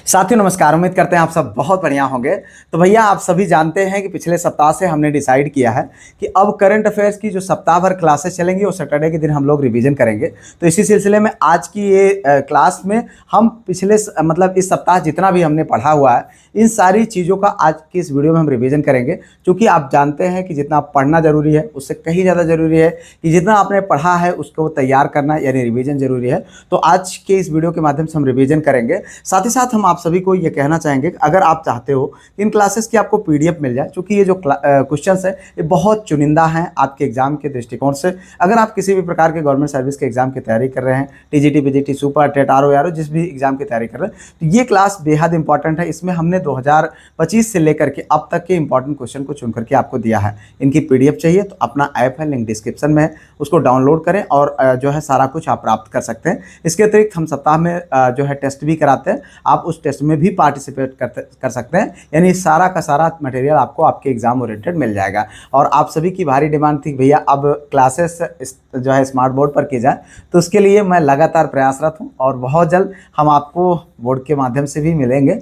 साथियों नमस्कार। उम्मीद करते हैं आप सब बहुत बढ़िया होंगे। तो भैया आप सभी जानते हैं कि पिछले सप्ताह से हमने डिसाइड किया है कि अब करंट अफेयर्स की जो सप्ताह भर क्लासेस चलेंगी वो सैटरडे के दिन हम लोग रिवीजन करेंगे। तो इसी सिलसिले में आज की ये क्लास में हम पिछले मतलब इस सप्ताह जितना भी हमने पढ़ा हुआ है इन सारी चीज़ों का आज की इस वीडियो में हम रिवीजन करेंगे। क्योंकि आप जानते हैं कि जितना पढ़ना जरूरी है उससे कहीं ज़्यादा जरूरी है कि जितना आपने पढ़ा है उसको तैयार करना यानी रिवीजन जरूरी है। तो आज के इस वीडियो के माध्यम से हम रिवीजन करेंगे। साथ ही साथ हम आप सभी को ये कहना चाहेंगे कि अगर आप चाहते हो कि इन क्लासेस की आपको पीडीएफ मिल जाए, क्योंकि ये जो क्वेश्चंस है ये बहुत चुनिंदा हैं आपके एग्जाम के दृष्टिकोण से। अगर आप किसी भी प्रकार के गवर्नमेंट सर्विस के एग्जाम की तैयारी कर रहे हैं, TGT, PGT, super, TET, RO, जिस भी एग्जाम की तैयारी कर रहे हैं, तो ये क्लास बेहद इंपॉर्टेंट है। इसमें हमने 2025 से लेकर के अब तक के इंपॉर्टेंट क्वेश्चन को चुन करके आपको दिया है। इनकी पीडीएफ चाहिए तो अपना ऐप है, लिंक डिस्क्रिप्शन में है, उसको डाउनलोड करें और जो है सारा कुछ आप प्राप्त कर सकते हैं। इसके अतिरिक्त हम सप्ताह में जो है टेस्ट भी कराते हैं, आप उस टेस्ट में भी पार्टिसिपेट कर सकते हैं। यानी सारा का सारा मटेरियल आपको आपके एग्जाम ओरिएंटेड मिल जाएगा। और आप सभी की भारी डिमांड थी भैया अब क्लासेस जो है स्मार्ट बोर्ड पर की जाए, तो उसके लिए मैं लगातार प्रयासरत हूं और बहुत जल्द हम आपको बोर्ड के माध्यम से भी मिलेंगे।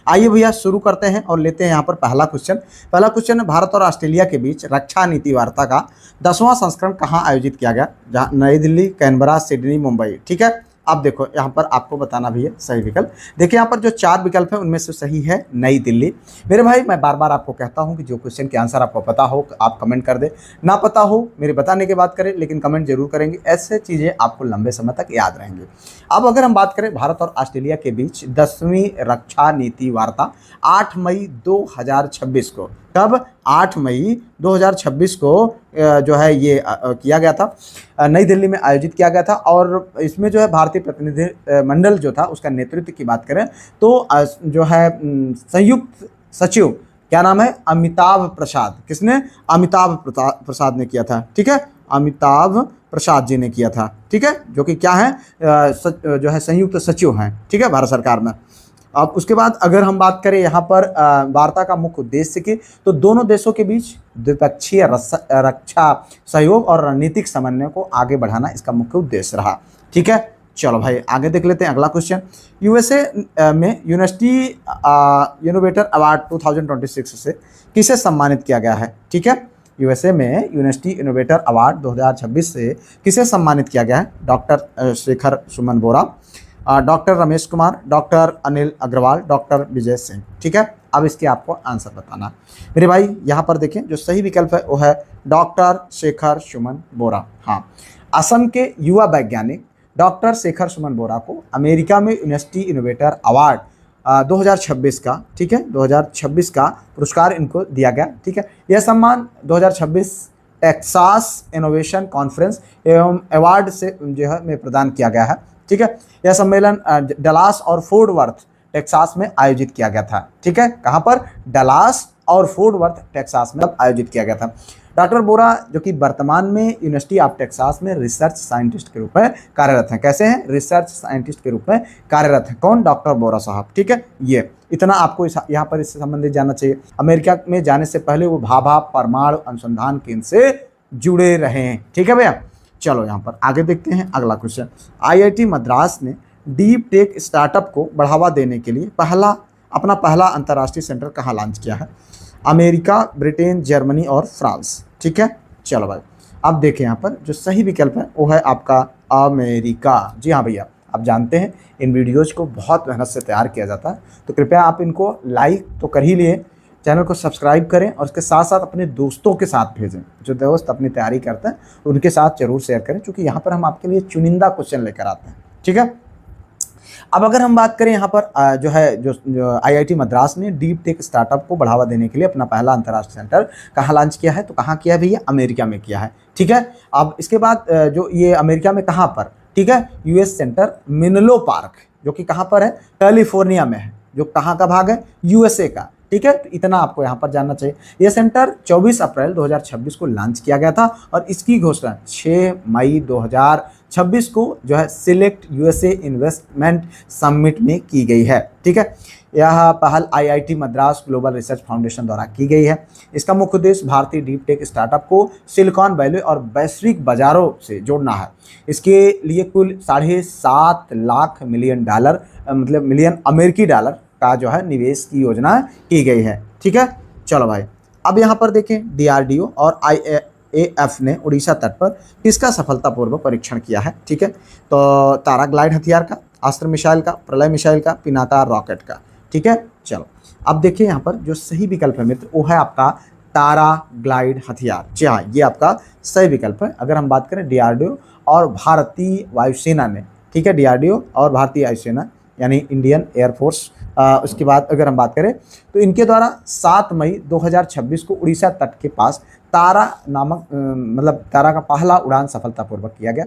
आइए भैया शुरू करते हैं और लेते हैं यहाँ पर पहला क्वेश्चन है भारत और ऑस्ट्रेलिया के बीच रक्षा नीति वार्ता का 10वां संस्करण कहाँ आयोजित किया गया? जहाँ नई दिल्ली, कैनबरा, सिडनी, मुंबई। ठीक है, अब देखो यहाँ पर आपको बताना भी है सही विकल्प। देखिए यहाँ पर जो 4 विकल्प हैं उनमें से सही है नई दिल्ली। मेरे भाई मैं बार बार आपको कहता हूँ कि जो क्वेश्चन के आंसर आपको पता हो आप कमेंट कर दे, ना पता हो मेरे बताने के बाद करें, लेकिन कमेंट जरूर करेंगे। ऐसे चीज़ें आपको लंबे समय तक याद रहेंगी। अब अगर हम बात करें भारत और ऑस्ट्रेलिया के बीच 10वीं रक्षा नीति वार्ता 8 मई 2026 को, कब? 8 मई 2026 को जो है ये किया गया था, नई दिल्ली में आयोजित किया गया था। और इसमें जो है भारतीय प्रतिनिधि मंडल जो था उसका नेतृत्व की बात करें तो जो है संयुक्त सचिव क्या नाम है? अमिताभ प्रसाद। किसने? अमिताभ प्रसाद ने किया था। ठीक है, अमिताभ प्रसाद जी ने किया था। ठीक है, जो कि क्या है जो है संयुक्त सचिव हैं। ठीक है, भारत सरकार में। अब उसके बाद अगर हम बात करें यहाँ पर वार्ता का मुख्य उद्देश्य की, तो दोनों देशों के बीच द्विपक्षीय रक्षा सहयोग और रणनीतिक समन्वय को आगे बढ़ाना इसका मुख्य उद्देश्य रहा। ठीक है, चलो भाई आगे देख लेते हैं अगला क्वेश्चन। यूएसए में यूनिवर्सिटी इनोवेटर अवार्ड 2026 से किसे सम्मानित किया गया है? ठीक है, यूएसए में यूनिवर्सिटी इनोवेटर अवार्ड 2026 से किसे सम्मानित किया गया है? Doctor Shekhar Suman Bora, doctor Ramesh Kumar, doctor Anil Agarwal, doctor Vijay Singh. ठीक है, अब इसके आपको आंसर बताना मेरे भाई। यहाँ पर देखें जो सही विकल्प है वो है डॉक्टर शेखर सुमन बोरा। हाँ, असम के युवा वैज्ञानिक डॉक्टर शेखर सुमन बोरा को अमेरिका में यूनिवर्सिटी इनोवेटर अवार्ड 2026 का, ठीक है, 2026 का पुरस्कार इनको दिया गया। ठीक है, यह सम्मान 2026 टेक्सास इनोवेशन कॉन्फ्रेंस एवं अवार्ड से जो है में प्रदान किया गया है। ठीक है, यह सम्मेलन डलास और फोर्ट वर्थ टेक्सास में आयोजित किया गया था। ठीक है, कहाँ पर? डलास और फोर्ट वर्थ टेक्सास में आयोजित किया गया था। डॉक्टर बोरा जो कि वर्तमान में यूनिवर्सिटी ऑफ टेक्सास में रिसर्च साइंटिस्ट के रूप में कार्यरत हैं। कैसे हैं? रिसर्च साइंटिस्ट के रूप में कार्यरत हैं। कौन? डॉक्टर बोरा साहब। ठीक है, ये इतना आपको यहाँ पर इससे संबंधित जानना चाहिए। अमेरिका में जाने से पहले वो भाभा परमाणु अनुसंधान केंद्र से जुड़े रहे हैं। ठीक है भैया, चलो यहाँ पर आगे देखते हैं अगला क्वेश्चन। आईआईटी मद्रास ने डीप टेक स्टार्टअप को बढ़ावा देने के लिए अपना पहला अंतर्राष्ट्रीय सेंटर कहाँ लॉन्च किया है? अमेरिका, ब्रिटेन, जर्मनी और फ्रांस। ठीक है, चलो भाई अब देखें यहाँ पर जो सही विकल्प है वो है आपका अमेरिका। जी हाँ भैया, आप जानते हैं इन वीडियोज़ को बहुत मेहनत से तैयार किया जाता है, तो कृपया आप इनको लाइक तो कर ही लिए, चैनल को सब्सक्राइब करें और उसके साथ साथ अपने दोस्तों के साथ भेजें। जो दोस्त अपनी तैयारी करते हैं उनके साथ जरूर शेयर करें, क्योंकि यहाँ पर हम आपके लिए चुनिंदा क्वेश्चन लेकर आते हैं। ठीक है, अब अगर हम बात करें यहाँ पर जो आईआईटी मद्रास ने डीप टेक स्टार्टअप को बढ़ावा देने के लिए अपना पहला अंतर्राष्ट्रीय सेंटर कहाँ लॉन्च किया है, तो कहाँ किया है भैया? अमेरिका में किया है। ठीक है, अब इसके बाद जो ये अमेरिका में कहाँ पर? ठीक है, यूएस सेंटर मेनलो पार्क जो कि कहाँ पर है? कैलिफोर्निया में है। जो कहाँ का भाग है? यूएसए का। ठीक है, तो इतना आपको यहाँ पर जानना चाहिए। यह सेंटर 24 अप्रैल 2026 को लॉन्च किया गया था और इसकी घोषणा 6 मई 26 को जो है सिलेक्ट यूएसए इन्वेस्टमेंट समिट में की गई है। ठीक है, यह पहल IIT Madras global research foundation द्वारा की गई है। इसका मुख्य उद्देश्य भारतीय डीप टेक स्टार्टअप को सिलिकॉन वैली और वैश्विक बाजारों से जोड़ना है। इसके लिए कुल $7.5 लाख मतलब मिलियन अमेरिकी डॉलर का जो है निवेश की योजना की गई है। ठीक है, चलो भाई अब यहाँ पर देखें डीआरडीओ और आईएएफ ने उड़ीसा तट पर किसका सफलतापूर्वक परीक्षण किया है। ठीक है, तो तारा ग्लाइड हथियार का, अस्त्र मिसाइल का, प्रलय मिसाइल का, पिनाका रॉकेट का। ठीक है, चलो अब देखिए यहाँ पर जो सही विकल्प है मित्र वो है आपका तारा ग्लाइड हथियार। जी हाँ, ये आपका सही विकल्प है। अगर हम बात करें डीआरडीओ और भारतीय वायुसेना ने, ठीक है, डीआरडीओ और भारतीय वायुसेना यानी इंडियन एयरफोर्स, उसके बाद अगर हम बात करें तो इनके द्वारा 7 मई 2026 को उड़ीसा तट के पास तारा नामक मतलब तारा का पहला उड़ान सफलतापूर्वक किया गया।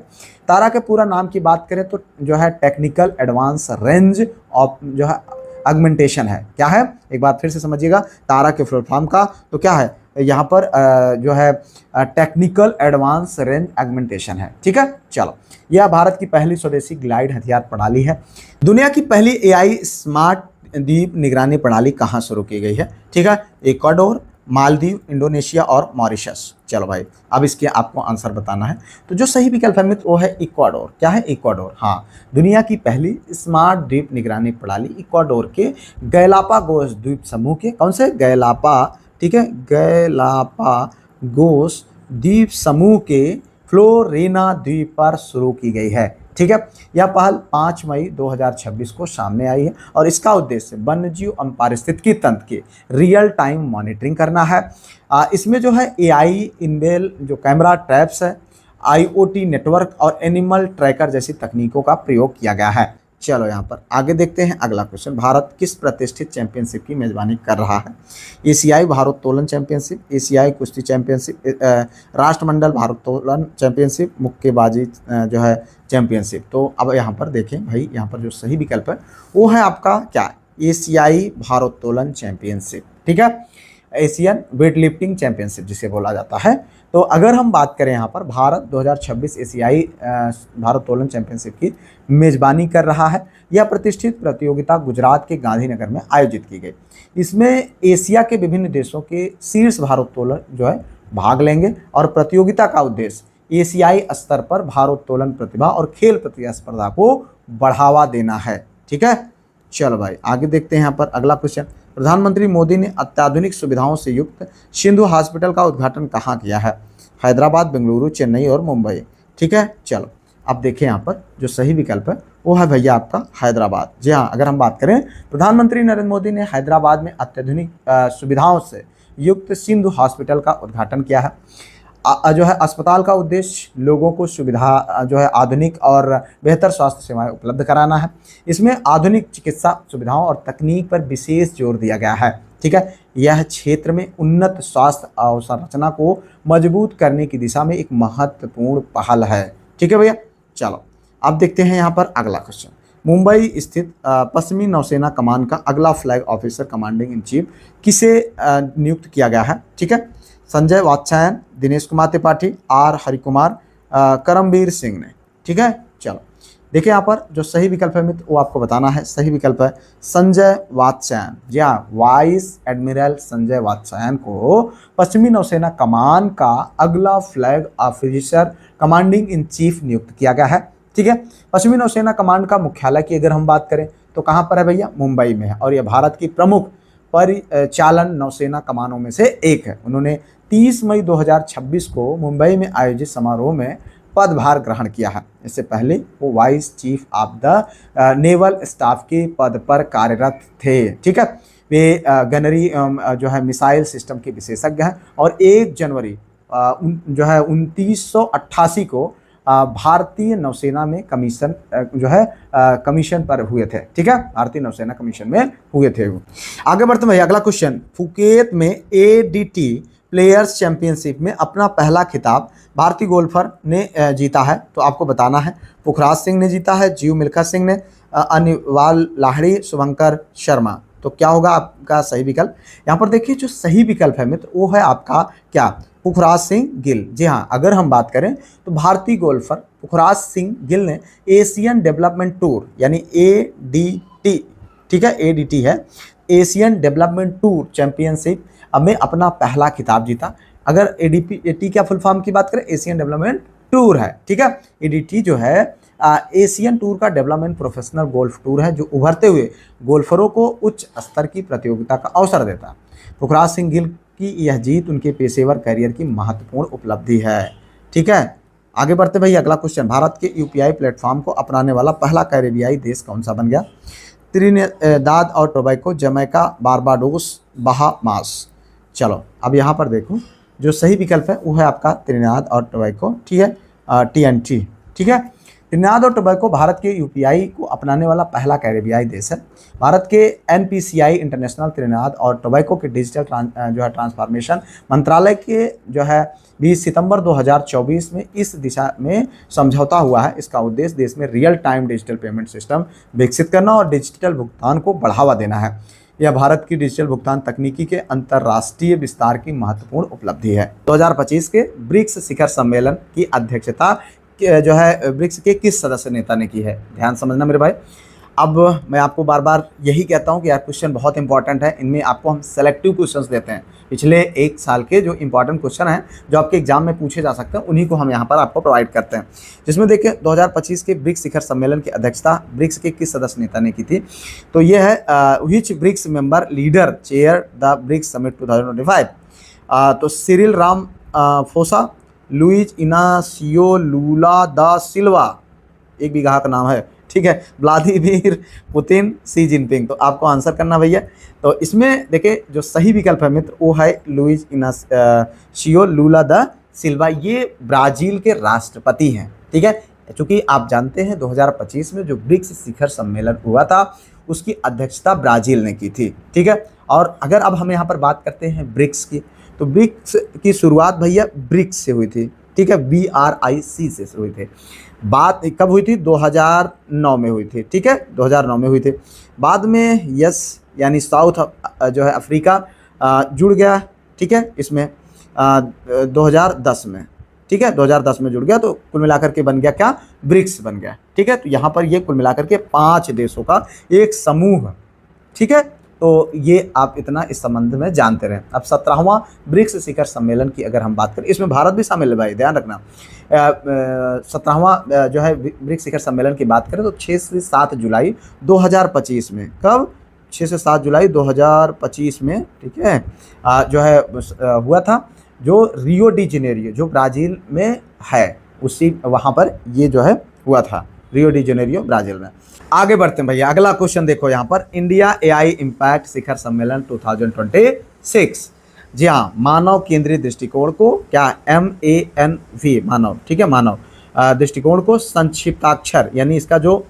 तारा के पूरा नाम की बात करें तो जो है टेक्निकल एडवांस रेंज ऑफ जो है ऑगमेंटेशन है। क्या है, एक बार फिर से समझिएगा, तारा के फुल फॉर्म का तो क्या है यहाँ पर जो है टेक्निकल एडवांस रेंज ऑगमेंटेशन है। ठीक है, चलो यह भारत की पहली स्वदेशी ग्लाइड हथियार प्रणाली है। दुनिया की पहली एआई स्मार्ट द्वीप निगरानी प्रणाली कहाँ शुरू की गई है। ठीक है, इक्वाडोर, मालदीव, इंडोनेशिया और मॉरिशस। चलो भाई अब इसके आपको आंसर बताना है। तो जो सही विकल्प है मित्र वो है इक्वाडोर। क्या है, इक्वाडोर। हाँ, दुनिया की पहली स्मार्ट द्वीप निगरानी प्रणाली इक्वाडोर के गैलापागोस द्वीप समूह के, कौन से, गैलापा, ठीक है, गैलापागोस द्वीप समूह के फ्लोरिना द्वीप पर शुरू की गई है। ठीक है, यह पहल 5 मई 2026 को सामने आई है और इसका उद्देश्य वन्यजीव एवं पारिस्थितिकी तंत्र के रियल टाइम मॉनिटरिंग करना है। इसमें जो है एआई इनबेल जो कैमरा ट्रैप्स है, आईओटी नेटवर्क और एनिमल ट्रैकर जैसी तकनीकों का प्रयोग किया गया है। चलो यहाँ पर आगे देखते हैं अगला क्वेश्चन। भारत किस प्रतिष्ठित चैंपियनशिप की मेजबानी कर रहा है। एशियाई भारोत्तोलन चैंपियनशिप, एशियाई कुश्ती चैंपियनशिप, राष्ट्रमंडल भारोत्तोलन चैंपियनशिप, मुक्केबाजी जो है चैंपियनशिप। तो अब यहाँ पर देखें भाई, यहाँ पर जो सही विकल्प है वो है आपका क्या, एशियाई भारोत्तोलन चैंपियनशिप। ठीक है, एशियन वेट लिफ्टिंग चैंपियनशिप जिसे बोला जाता है। तो अगर हम बात करें यहाँ पर भारत 2026 एशियाई भारोत्तोलन चैंपियनशिप की मेजबानी कर रहा है। यह प्रतिष्ठित प्रतियोगिता गुजरात के गांधीनगर में आयोजित की गई। इसमें एशिया के विभिन्न देशों के शीर्ष भारोत्तोलन जो है भाग लेंगे और प्रतियोगिता का उद्देश्य एशियाई स्तर पर भारोत्तोलन प्रतिभा और खेल प्रतिस्पर्धा को बढ़ावा देना है। ठीक है, चलो भाई आगे देखते हैं यहाँ पर अगला क्वेश्चन। प्रधानमंत्री मोदी ने अत्याधुनिक सुविधाओं से युक्त सिंधु हॉस्पिटल का उद्घाटन कहाँ किया है। हैदराबाद, बेंगलुरु, चेन्नई और मुंबई। ठीक है, चलो अब देखें यहाँ पर जो सही विकल्प है वो है भैया आपका हैदराबाद। जी हाँ, अगर हम बात करें प्रधानमंत्री नरेंद्र मोदी ने हैदराबाद में अत्याधुनिक सुविधाओं से युक्त सिंधु हॉस्पिटल का उद्घाटन किया है। जो है अस्पताल का उद्देश्य लोगों को सुविधा जो है आधुनिक और बेहतर स्वास्थ्य सेवाएं उपलब्ध कराना है। इसमें आधुनिक चिकित्सा सुविधाओं और तकनीक पर विशेष जोर दिया गया है। ठीक है, यह क्षेत्र में उन्नत स्वास्थ्य अवसंरचना को मजबूत करने की दिशा में एक महत्वपूर्ण पहल है। ठीक है भैया, चलो अब देखते हैं यहाँ पर अगला क्वेश्चन। मुंबई स्थित पश्चिमी नौसेना कमान का अगला flag officer commanding in chief किसे नियुक्त किया गया है। ठीक है, संजय वात्स्यायन, दिनेश कुमार त्रिपाठी, आर हरिकुमार, करमबीर सिंह ने। ठीक है, चलो देखिए यहाँ पर जो सही विकल्प है मित्र वो आपको बताना है। सही विकल्प है संजय वात्स्यायन। जी हाँ, वाइस एडमिरल संजय वात्स्यायन को पश्चिमी नौसेना कमान का अगला flag officer commanding in chief नियुक्त किया गया है। ठीक है, पश्चिमी नौसेना कमांड का मुख्यालय की अगर हम बात करें तो कहाँ पर है भैया, मुंबई में है और यह भारत की प्रमुख परिचालन नौसेना कमानों में से एक है। उन्होंने 30 मई 2026 को मुंबई में आयोजित समारोह में पदभार ग्रहण किया है। इससे पहले वो vice chief of the naval staff के पद पर कार्यरत थे। ठीक है, वे गनरी जो है मिसाइल सिस्टम के विशेषज्ञ हैं और 1 जनवरी जो है 2988 को भारतीय नौसेना में कमीशन जो है कमीशन पर हुए थे। ठीक है, भारतीय नौसेना कमीशन में हुए थे। आगे बढ़ते हैं अगला क्वेश्चन। फुकेत में एडीटी प्लेयर्स चैंपियनशिप में अपना पहला खिताब भारतीय गोल्फर ने जीता है। तो आपको बताना है पुखराज सिंह ने जीता है, जीव मिल्खा सिंह ने, अनिवाल लाहड़ी, शुभंकर शर्मा। तो क्या होगा आपका सही विकल्प। यहाँ पर देखिए जो सही विकल्प है मित्र वो है आपका क्या, पुखराज सिंह गिल। जी हाँ, अगर हम बात करें तो भारतीय गोल्फर पुखराज सिंह गिल ने एशियन डेवलपमेंट टूर यानी ADT, ठीक है, ADT है, एशियन डेवलपमेंट टूर चैंपियनशिप में अपना पहला खिताब जीता। अगर ADT क्या फुल फॉर्म की बात करें, एशियन डेवलपमेंट टूर है, ठीक है। ADT जो है एशियन टूर का डेवलपमेंट प्रोफेशनल गोल्फ टूर है जो उभरते हुए गोल्फरों को उच्च स्तर की प्रतियोगिता का अवसर देता है। पुखराज सिंह गिल की यह जीत उनके पेशेवर करियर की महत्वपूर्ण उपलब्धि है, ठीक है। आगे बढ़ते भाई, अगला क्वेश्चन, भारत के UPI प्लेटफॉर्म को अपनाने वाला पहला कैरेबियाई देश कौन सा बन गया? त्रिनिदाद और टोबैको, जमैका, बारबाडोस, बहामास। चलो अब यहाँ पर देखो, जो सही विकल्प है वो है आपका त्रिनिदाद और टोबैको, ठीक है, TNT, ठीक है। त्रिनिदाद और टोबैको भारत के UPI को अपनाने वाला पहला कैरेबियाई देश है। भारत के NPCI इंटरनेशनल त्रिनिदाद और टोबैको के डिजिटल जो है ट्रांसफॉर्मेशन मंत्रालय के जो है 20 सितंबर 2024 में इस दिशा में समझौता हुआ है। इसका उद्देश्य देश में real time digital payment system विकसित करना और डिजिटल भुगतान को बढ़ावा देना है। यह भारत की डिजिटल भुगतान तकनीकी के अंतर्राष्ट्रीय विस्तार की महत्वपूर्ण उपलब्धि है। 2025 के ब्रिक्स शिखर सम्मेलन की अध्यक्षता जो है ब्रिक्स के किस सदस्य नेता ने की है? ध्यान समझना मेरे भाई। अब मैं आपको बार बार यही कहता हूँ कि यार क्वेश्चन बहुत इंपॉर्टेंट है, इनमें आपको हम सेलेक्टिव क्वेश्चंस देते हैं। पिछले एक साल के जो इंपॉर्टेंट क्वेश्चन हैं जो आपके एग्जाम में पूछे जा सकते हैं उन्हीं को हम यहाँ पर आपको प्रोवाइड करते हैं। जिसमें देखिए 2025 के ब्रिक्स शिखर सम्मेलन की अध्यक्षता ब्रिक्स के किस सदस्य नेता ने की थी? तो ये है which BRICS member leader chair the BRICS summit 2025। तो Cyril Ramaphosa, Luiz Inacio Lula da Silva, एक भी ग्राहक का नाम है, ठीक है, व्लादिमीर पुतिन, सी जिनपिंग। तो आपको आंसर करना भैया। तो इसमें देखिए जो सही विकल्प है मित्र वो है लुइज इनासियो लूला दा सिल्वा, ये ब्राज़ील के राष्ट्रपति हैं, ठीक है। चूँकि आप जानते हैं 2025 में जो ब्रिक्स शिखर सम्मेलन हुआ था उसकी अध्यक्षता ब्राज़ील ने की थी, ठीक है। और अगर अब हम यहाँ पर बात करते हैं ब्रिक्स की, तो ब्रिक्स की शुरुआत भैया ब्रिक्स से हुई थी, ठीक है, BRIC से हुई थी। बात कब हुई थी? 2009 में हुई थी, ठीक है, 2009 में हुई थी। बाद में यस यानी साउथ जो है अफ्रीका जुड़ गया, ठीक है, इसमें 2010 में, ठीक है, 2010 में जुड़ गया। तो कुल मिलाकर के बन गया क्या? ब्रिक्स बन गया, ठीक है। तो यहाँ पर ये कुल मिलाकर के 5 देशों का एक समूह, ठीक है। तो ये आप इतना इस संबंध में जानते रहें। अब 17वां ब्रिक्स शिखर सम्मेलन की अगर हम बात करें, इसमें भारत भी शामिल है भाई, ध्यान रखना। 17वां जो है ब्रिक्स शिखर सम्मेलन की बात करें तो 6 से 7 जुलाई 2025 में, कब? 6 से 7 जुलाई 2025 में, ठीक है, जो है हुआ था, जो रियो डी जेनेरियो जो ब्राज़ील में है उसी वहाँ पर ये जो है हुआ था, रियो डी जेनेरियो ब्राज़ील में। आगे बढ़ते हैं भैया, अगला क्वेश्चन देखो यहाँ पर, इंडिया AI इम्पैक्ट शिखर सम्मेलन 2026। जी हाँ, मानव केंद्रित दृष्टिकोण को क्या MANV मानव, ठीक है, मानव दृष्टिकोण को संक्षिप्ताक्षर यानी इसका जो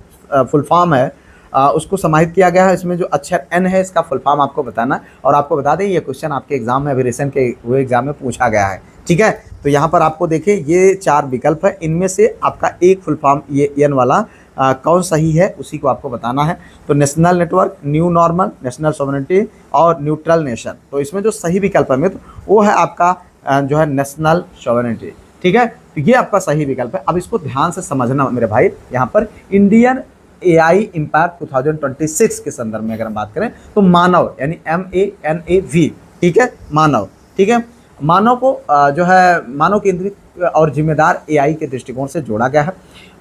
फुल फॉर्म है उसको समाहित किया गया है। इसमें जो अक्षर N है इसका फुल फॉर्म आपको बताना है। और आपको बता दें ये क्वेश्चन आपके एग्जाम में अभी रिसेंट के हुए एग्जाम में पूछा गया है, ठीक है। तो यहाँ पर आपको देखिए ये 4 विकल्प है, इनमें से आपका एक फुल फॉर्म ये N वाला कौन सही है उसी को आपको बताना है। तो national network, new normal, national sovereignty और न्यूट्रल नेशन। तो इसमें जो सही विकल्प है मित्र वो है आपका जो है नेशनल सॉवरेनिटी, ठीक है। तो ये आपका सही विकल्प है। अब इसको ध्यान से समझना मेरे भाई, यहाँ पर इंडियन AI इम्पैक्ट 2026 के संदर्भ में अगर हम बात करें तो मानव यानी MANAV, ठीक है, मानव, ठीक है, मानव को जो है मानव केंद्रित और जिम्मेदार AI के दृष्टिकोण से जोड़ा गया है।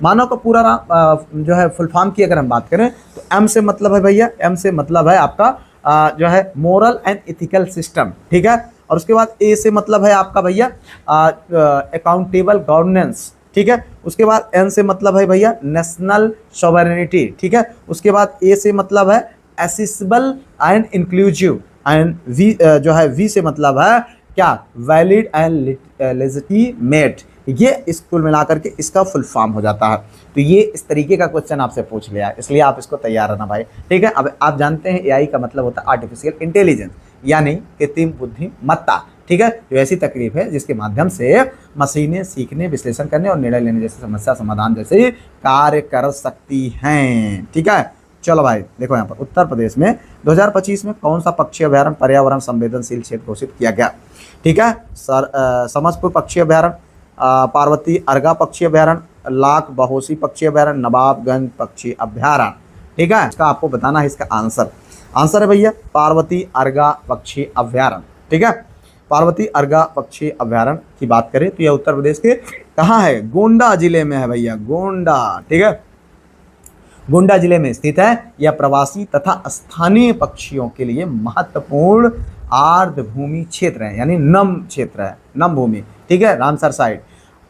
मानव का पूरा नाम जो है फुल फॉर्म की अगर हम बात करें तो M से मतलब है भैया, M से मतलब है आपका जो है मोरल एंड इथिकल सिस्टम, ठीक है। और उसके बाद A से मतलब है आपका भैया अकाउंटेबल गवर्नेंस, ठीक है। उसके बाद N से मतलब है भैया नेशनल सॉवरेनिटी, ठीक है। उसके बाद A से मतलब है accessible and inclusive, and V जो है V से मतलब है क्या? Valid and legitimate. ये इस कुल मिलाकर के इसका फुल फॉर्म हो जाता है। तो ये इस तरीके का क्वेश्चन आपसे पूछ लिया है, इसलिए आप इसको तैयार रहना भाई, ठीक है। अब आप जानते हैं AI का मतलब होता है आर्टिफिशियल इंटेलिजेंस यानी कृत्रिम बुद्धिमत्ता, ठीक है। तो ऐसी तकनीक है जिसके माध्यम से मशीनें सीखने, विश्लेषण करने और निर्णय लेने जैसे समस्या समाधान जैसे कार्य कर सकती हैं, ठीक है। चलो भाई देखो यहाँ पर उत्तर प्रदेश में 2025 में कौन सा पक्षी अभयारण्य पर्यावरण संवेदनशील क्षेत्र घोषित किया गया। ठीक है, समसपुर पक्षी अभयारण्य, पार्वती अर्गा पक्षी अभयारण्य, लाख बहोसी पक्षी अभयारण्य, नवाबगंज पक्षी अभयारण्य। ठीक है, इसका आपको बताना है इसका आंसर है भैया पार्वती अर्गा पक्षी अभयारण्य। ठीक है, पार्वती अर्गा पक्षी अभयारण्य की बात करें तो यह उत्तर प्रदेश के कहाँ है, गोंडा जिले में है भैया, गोंडा। ठीक है, गोंडा जिले में स्थित है। यह प्रवासी तथा स्थानीय पक्षियों के लिए महत्वपूर्ण आर्द्र भूमि क्षेत्र है, यानी नम क्षेत्र है, नम भूमि। ठीक है, रामसर साइड।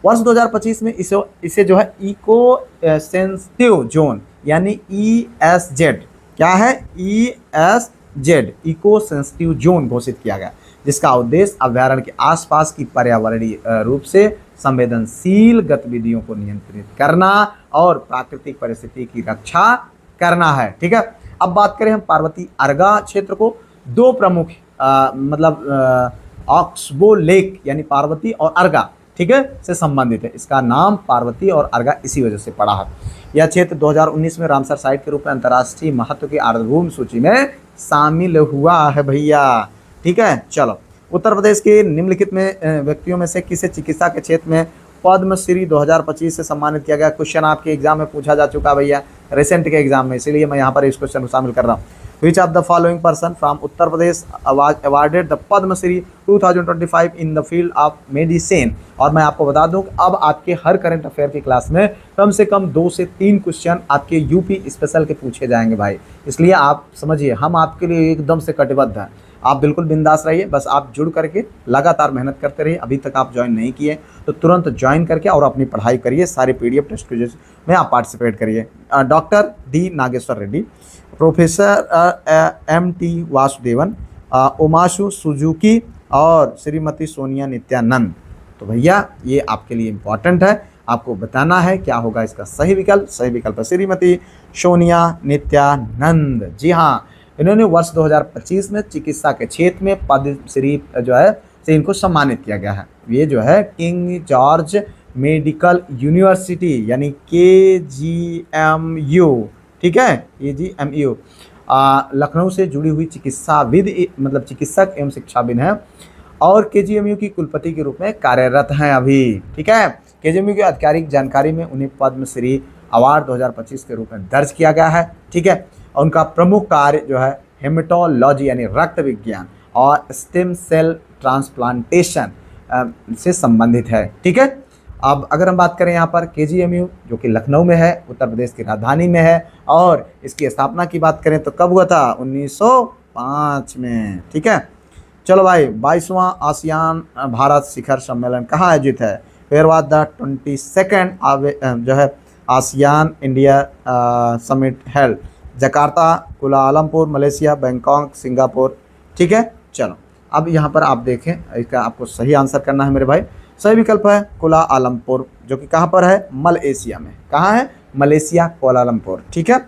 वर्ष 2025 में इसे जो है इको सेंसिटिव जोन यानी ESZ, क्या है, ESZ इको सेंसिटिव जोन घोषित किया गया, जिसका उद्देश्य अभयारण्य के आसपास की पर्यावरणीय रूप से संवेदनशील गतिविधियों को नियंत्रित करना और प्राकृतिक परिस्थिति की रक्षा करना है। ठीक है, अब बात करें हम पार्वती अर्गा क्षेत्र को, दो प्रमुख ऑक्सबो लेक यानी पार्वती और अर्गा, ठीक है, से संबंधित है। इसका नाम पार्वती और अर्गा इसी वजह से पड़ा है। यह क्षेत्र 2019 में रामसर साइट के रूप में अंतर्राष्ट्रीय महत्व की आर्द्रभूमि सूची में शामिल हुआ है भैया। ठीक है, चलो उत्तर प्रदेश के निम्नलिखित में व्यक्तियों में से किसे चिकित्सा के क्षेत्र में पद्मश्री 2025 से सम्मानित किया गया। क्वेश्चन आपके एग्जाम में पूछा जा चुका भैया, रिसेंट के एग्जाम में, इसीलिए मैं यहाँ पर इस क्वेश्चन को शामिल कर रहा हूँ। Which of the following person from Uttar Pradesh awarded the Padmashri 2025 in the field of medicine। और मैं आपको बता दूं अब आपके हर करंट अफेयर की क्लास में कम से कम 2 से 3 क्वेश्चन आपके यूपी स्पेशल के पूछे जाएंगे भाई, इसलिए आप समझिए हम आपके लिए एकदम से कटिबद्ध हैं। आप बिल्कुल बिंदास रहिए, बस आप जुड़ करके लगातार मेहनत करते रहिए। अभी तक आप ज्वाइन नहीं किए तो तुरंत ज्वाइन करके और अपनी पढ़ाई करिए, सारे PDF टेस्ट क्विज़ में आप पार्टिसिपेट करिए। Doctor D Nageshwar Reddy, professor MT Vasudevan, उमाशु सुजुकी और श्रीमती सोनिया नित्यानंद। तो भैया ये आपके लिए इम्पॉर्टेंट है, आपको बताना है क्या होगा इसका सही विकल्प। सही विकल्प है श्रीमती सोनिया नित्यानंद। जी हाँ, इन्होंने वर्ष 2025 में चिकित्सा के क्षेत्र में पद्मश्री जो है से इनको सम्मानित किया गया है। ये जो है किंग जॉर्ज मेडिकल यूनिवर्सिटी यानी KGMU, ठीक है, KGMU लखनऊ से जुड़ी हुई चिकित्साविद मतलब चिकित्सक एवं शिक्षाविद हैं और KGMU की कुलपति के रूप में कार्यरत हैं अभी। ठीक है, KGMU की आधिकारिक जानकारी में उन्हें पद्मश्री अवार्ड 2025 के रूप में दर्ज किया गया है। ठीक है, और उनका प्रमुख कार्य जो है हेमेटोलॉजी यानी रक्त विज्ञान और स्टेम सेल ट्रांसप्लांटेशन से संबंधित है। ठीक है, अब अगर हम बात करें यहाँ पर KGMU जो कि लखनऊ में है, उत्तर प्रदेश की राजधानी में है, और इसकी स्थापना की बात करें तो कब हुआ था, 1905 में। ठीक है, चलो भाई 22वां आसियान भारत शिखर सम्मेलन कहाँ आयोजित है। वेयर वाज द 22nd जो है ASEAN India summit held. Jakarta, Kuala Lumpur Malaysia, Bangkok, Singapore. ठीक है, चलो अब यहाँ पर आप देखें, इसका आपको सही आंसर करना है मेरे भाई। सही विकल्प है कुलालमपुर, जो कि कहाँ पर है, मलेशिया में। कहाँ है, मलेशिया, कुलालमपुर। ठीक है,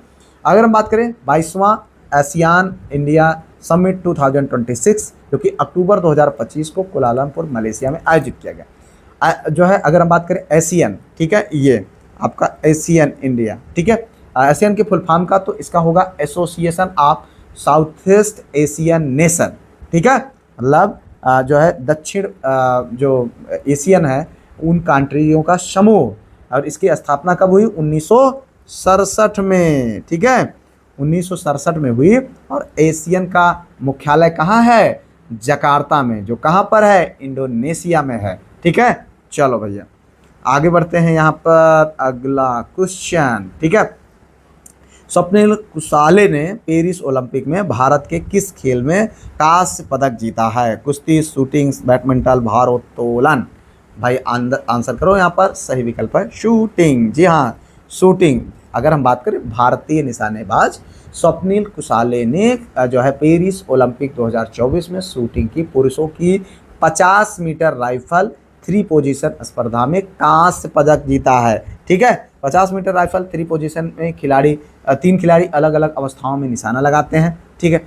अगर हम बात करें 22वां आसियान इंडिया समिट 2026 जो कि अक्टूबर 2025 को कुलालमपुर मलेशिया में आयोजित किया गया जो है। अगर हम बात करें एशियन, ठीक है, ये आपका एशियन इंडिया, ठीक है, एशियन के फुल फॉर्म का तो इसका होगा association of south east Asian nation. ठीक है, मतलब जो है दक्षिण जो एशियन है उन कंट्रियों का समूह। और इसकी स्थापना कब हुई, 1967 में। ठीक है, 1967 में हुई। और एशियन का मुख्यालय कहाँ है, जकार्ता में, जो कहाँ पर है, इंडोनेशिया में है। ठीक है, चलो भैया आगे बढ़ते हैं यहाँ पर अगला क्वेश्चन। ठीक है, स्वप्निल कुसाले ने पेरिस ओलंपिक में भारत के किस खेल में कांस्य पदक जीता है। कुश्ती, शूटिंग, बैडमिंटन, भारोत्तोलन। भाई आंसर करो, यहाँ पर सही विकल्प है शूटिंग। जी हाँ, शूटिंग। अगर हम बात करें भारतीय निशानेबाज स्वप्निल कुसाले ने जो है पेरिस ओलंपिक 2024 में शूटिंग की पुरुषों की 50 मीटर राइफल 3 पोजीशन स्पर्धा में कांस्य पदक जीता है। ठीक है, 50 मीटर राइफल 3 पोजीशन में तीन खिलाड़ी अलग अलग अवस्थाओं में निशाना लगाते हैं। ठीक है,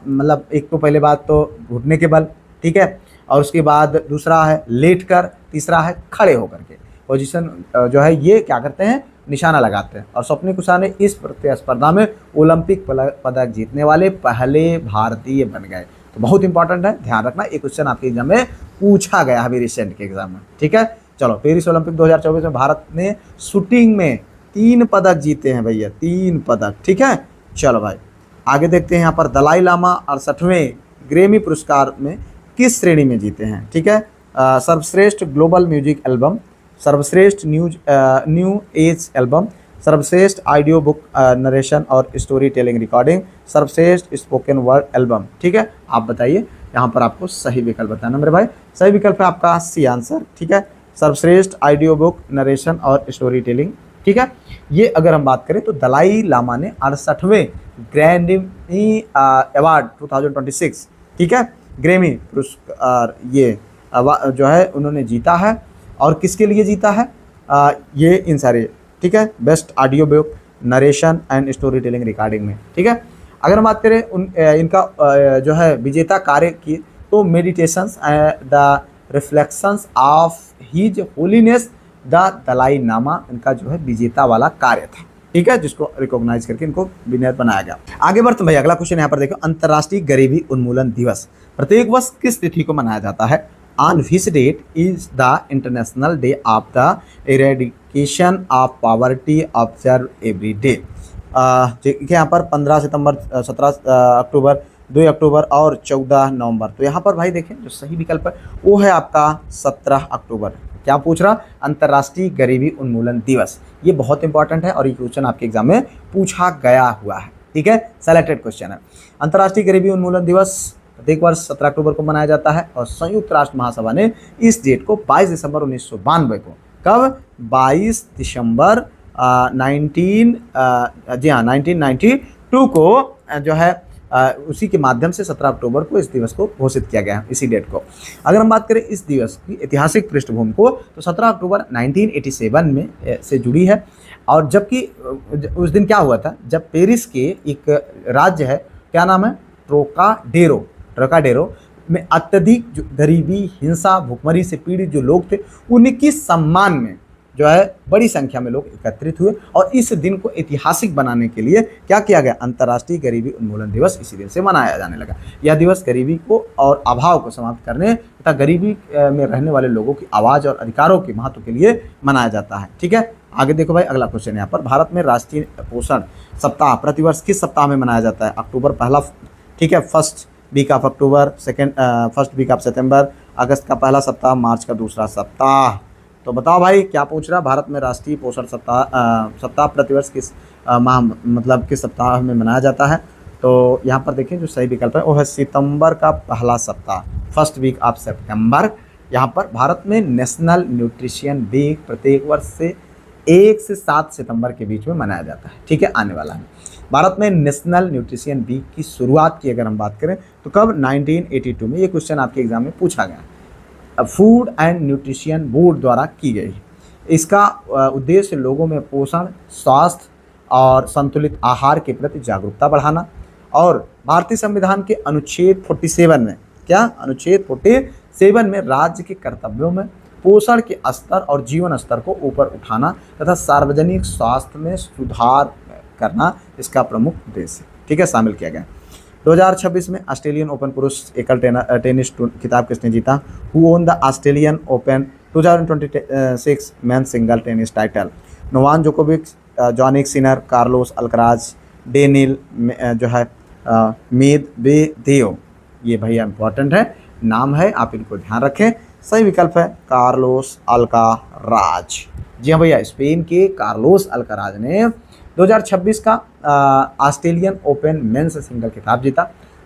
मतलब एक तो पहले बात तो घुटने के बल, ठीक है, और उसके बाद दूसरा है लेट कर, तीसरा है खड़े होकर के। पोजीशन जो है ये क्या करते हैं, निशाना लगाते हैं। और स्वप्निल कुसाल ने इस प्रतिस्पर्धा में ओलंपिक पदक जीतने वाले पहले भारतीय बन गए। तो बहुत इंपॉर्टेंट है, ध्यान रखना, एक क्वेश्चन आपके एग्जाम में पूछा गया अभी रिसेंट के एग्जाम में। ठीक है, चलो पेरिस ओलंपिक 2024 में भारत ने शूटिंग में 3 पदक जीते हैं भैया, 3 पदक। ठीक है, चलो भाई आगे देखते हैं। यहाँ पर दलाई लामा 68वें ग्रैमी पुरस्कार में किस श्रेणी में जीते हैं। ठीक है, सर्वश्रेष्ठ ग्लोबल म्यूजिक एल्बम, सर्वश्रेष्ठ न्यू एज एल्बम, सर्वश्रेष्ठ ऑडियो बुक नरेशन और स्टोरी टेलिंग रिकॉर्डिंग, सर्वश्रेष्ठ स्पोकन वर्ड एल्बम। ठीक है, आप बताइए, यहाँ पर आपको सही विकल्प बताना मेरे भाई। सही विकल्प है आपका सी आंसर। ठीक है, सर्वश्रेष्ठ ऑडियो बुक नरेशन और स्टोरी टेलिंग। ठीक है, ये अगर हम बात करें तो दलाई लामा ने 68वें ग्रैमी अवार्ड 2026, ठीक है, ग्रैमी पुरस्कार ये जो है उन्होंने जीता है। और किसके लिए जीता है? ये इन सारे, ठीक है, best audio book narration and story telling recording में। ठीक है, अगर हम बात करें इनका जो है विजेता कार्य की, तो meditations the reflections of his holiness the Dalai Lama इनका जो है विजेता वाला कार्य था। ठीक है, जिसको रिकॉग्नाइज करके इनको विनर बनाया गया। आगे बढ़ते भाई, अगला क्वेश्चन यहाँ पर देखो, अंतर्राष्ट्रीय गरीबी उन्मूलन दिवस प्रत्येक वर्ष किस तिथि को मनाया जाता है? On which date is the international day of the eradication of poverty observe every day. देखिए यहाँ पर 15 सितंबर, 17 अक्टूबर, 2 अक्टूबर और 14 नवंबर। तो यहाँ पर भाई देखें जो सही विकल्प है वो है आपका 17 अक्टूबर। क्या पूछ रहा? अंतर्राष्ट्रीय गरीबी उन्मूलन दिवस। ये बहुत इंपॉर्टेंट है और ये क्वेश्चन आपके एग्जाम में पूछा गया हुआ है। ठीक है, सेलेक्टेड क्वेश्चन है। अंतर्राष्ट्रीय गरीबी उन्मूलन दिवस प्रत्येक वर्ष 17 अक्टूबर को मनाया जाता है और संयुक्त राष्ट्र महासभा ने इस डेट को 22 दिसंबर 1992 को, कब? 22 दिसंबर 1992 को जो है उसी के माध्यम से 17 अक्टूबर को इस दिवस को घोषित किया गया, इसी डेट को। अगर हम बात करें इस दिवस की ऐतिहासिक पृष्ठभूमि को, तो 17 अक्टूबर 1987 में से जुड़ी है। और जबकि उस दिन क्या हुआ था, जब पेरिस के एक राज्य है, क्या नाम है, ट्रोकाडेरो में अत्यधिक जो गरीबी, हिंसा, भुखमरी से पीड़ित जो लोग थे, उनकी सम्मान में जो है बड़ी संख्या में लोग एकत्रित हुए और इस दिन को ऐतिहासिक बनाने के लिए क्या किया गया? अंतर्राष्ट्रीय गरीबी उन्मूलन दिवस इसी दिन से मनाया जाने लगा। यह दिवस गरीबी को और अभाव को समाप्त करने तथा गरीबी में रहने वाले लोगों की आवाज़ और अधिकारों के महत्व के लिए मनाया जाता है। ठीक है, आगे देखो भाई, अगला क्वेश्चन यहाँ पर, भारत में राष्ट्रीय पोषण सप्ताह प्रतिवर्ष किस सप्ताह में मनाया जाता है? अक्टूबर पहला, ठीक है, first week of October, first week of September, अगस्त का पहला सप्ताह, मार्च का दूसरा सप्ताह। तो बताओ भाई क्या पूछ रहा? भारत में राष्ट्रीय पोषण सप्ताह प्रतिवर्ष किस माह, मतलब किस सप्ताह में मनाया जाता है? तो यहाँ पर देखिए जो सही विकल्प है वो है सितंबर का पहला सप्ताह, फर्स्ट वीक ऑफ सितंबर। यहाँ पर भारत में नेशनल न्यूट्रिशन वीक प्रत्येक वर्ष से 1 से 7 सितंबर के बीच में मनाया जाता है। ठीक है, आने वाला है। भारत में नेशनल न्यूट्रिशन वीक की शुरुआत की अगर हम बात करें तो कब? 1982 में। ये क्वेश्चन आपके एग्जाम में पूछा गया, फूड एंड न्यूट्रिशन बोर्ड द्वारा की गई। इसका उद्देश्य लोगों में पोषण, स्वास्थ्य और संतुलित आहार के प्रति जागरूकता बढ़ाना और भारतीय संविधान के अनुच्छेद 47 में, क्या? अनुच्छेद 47 में राज्य के कर्तव्यों में पोषण के स्तर और जीवन स्तर को ऊपर उठाना तथा सार्वजनिक स्वास्थ्य में सुधार करना इसका प्रमुख उद्देश्य, ठीक है, शामिल किया गया। 2026 में ऑस्ट्रेलियन ओपन पुरुष एकल टेनिस खिताब किसने जीता? Who won the Australian open 2026 men's single tennis title? Novak जोकोविच, जॉनिक सिनर, कार्लोस अल्कराज, डेनिल जो है मेदवेदेव। ये भैया इंपॉर्टेंट है, नाम है, आप इनको ध्यान रखें। सही विकल्प है कार्लोस अल्काराज। जी हाँ भैया, स्पेन के कार्लोस अल्काराज ने 2026 का ऑस्ट्रेलियन ओपन मेंस सिंगल खिताब जीता।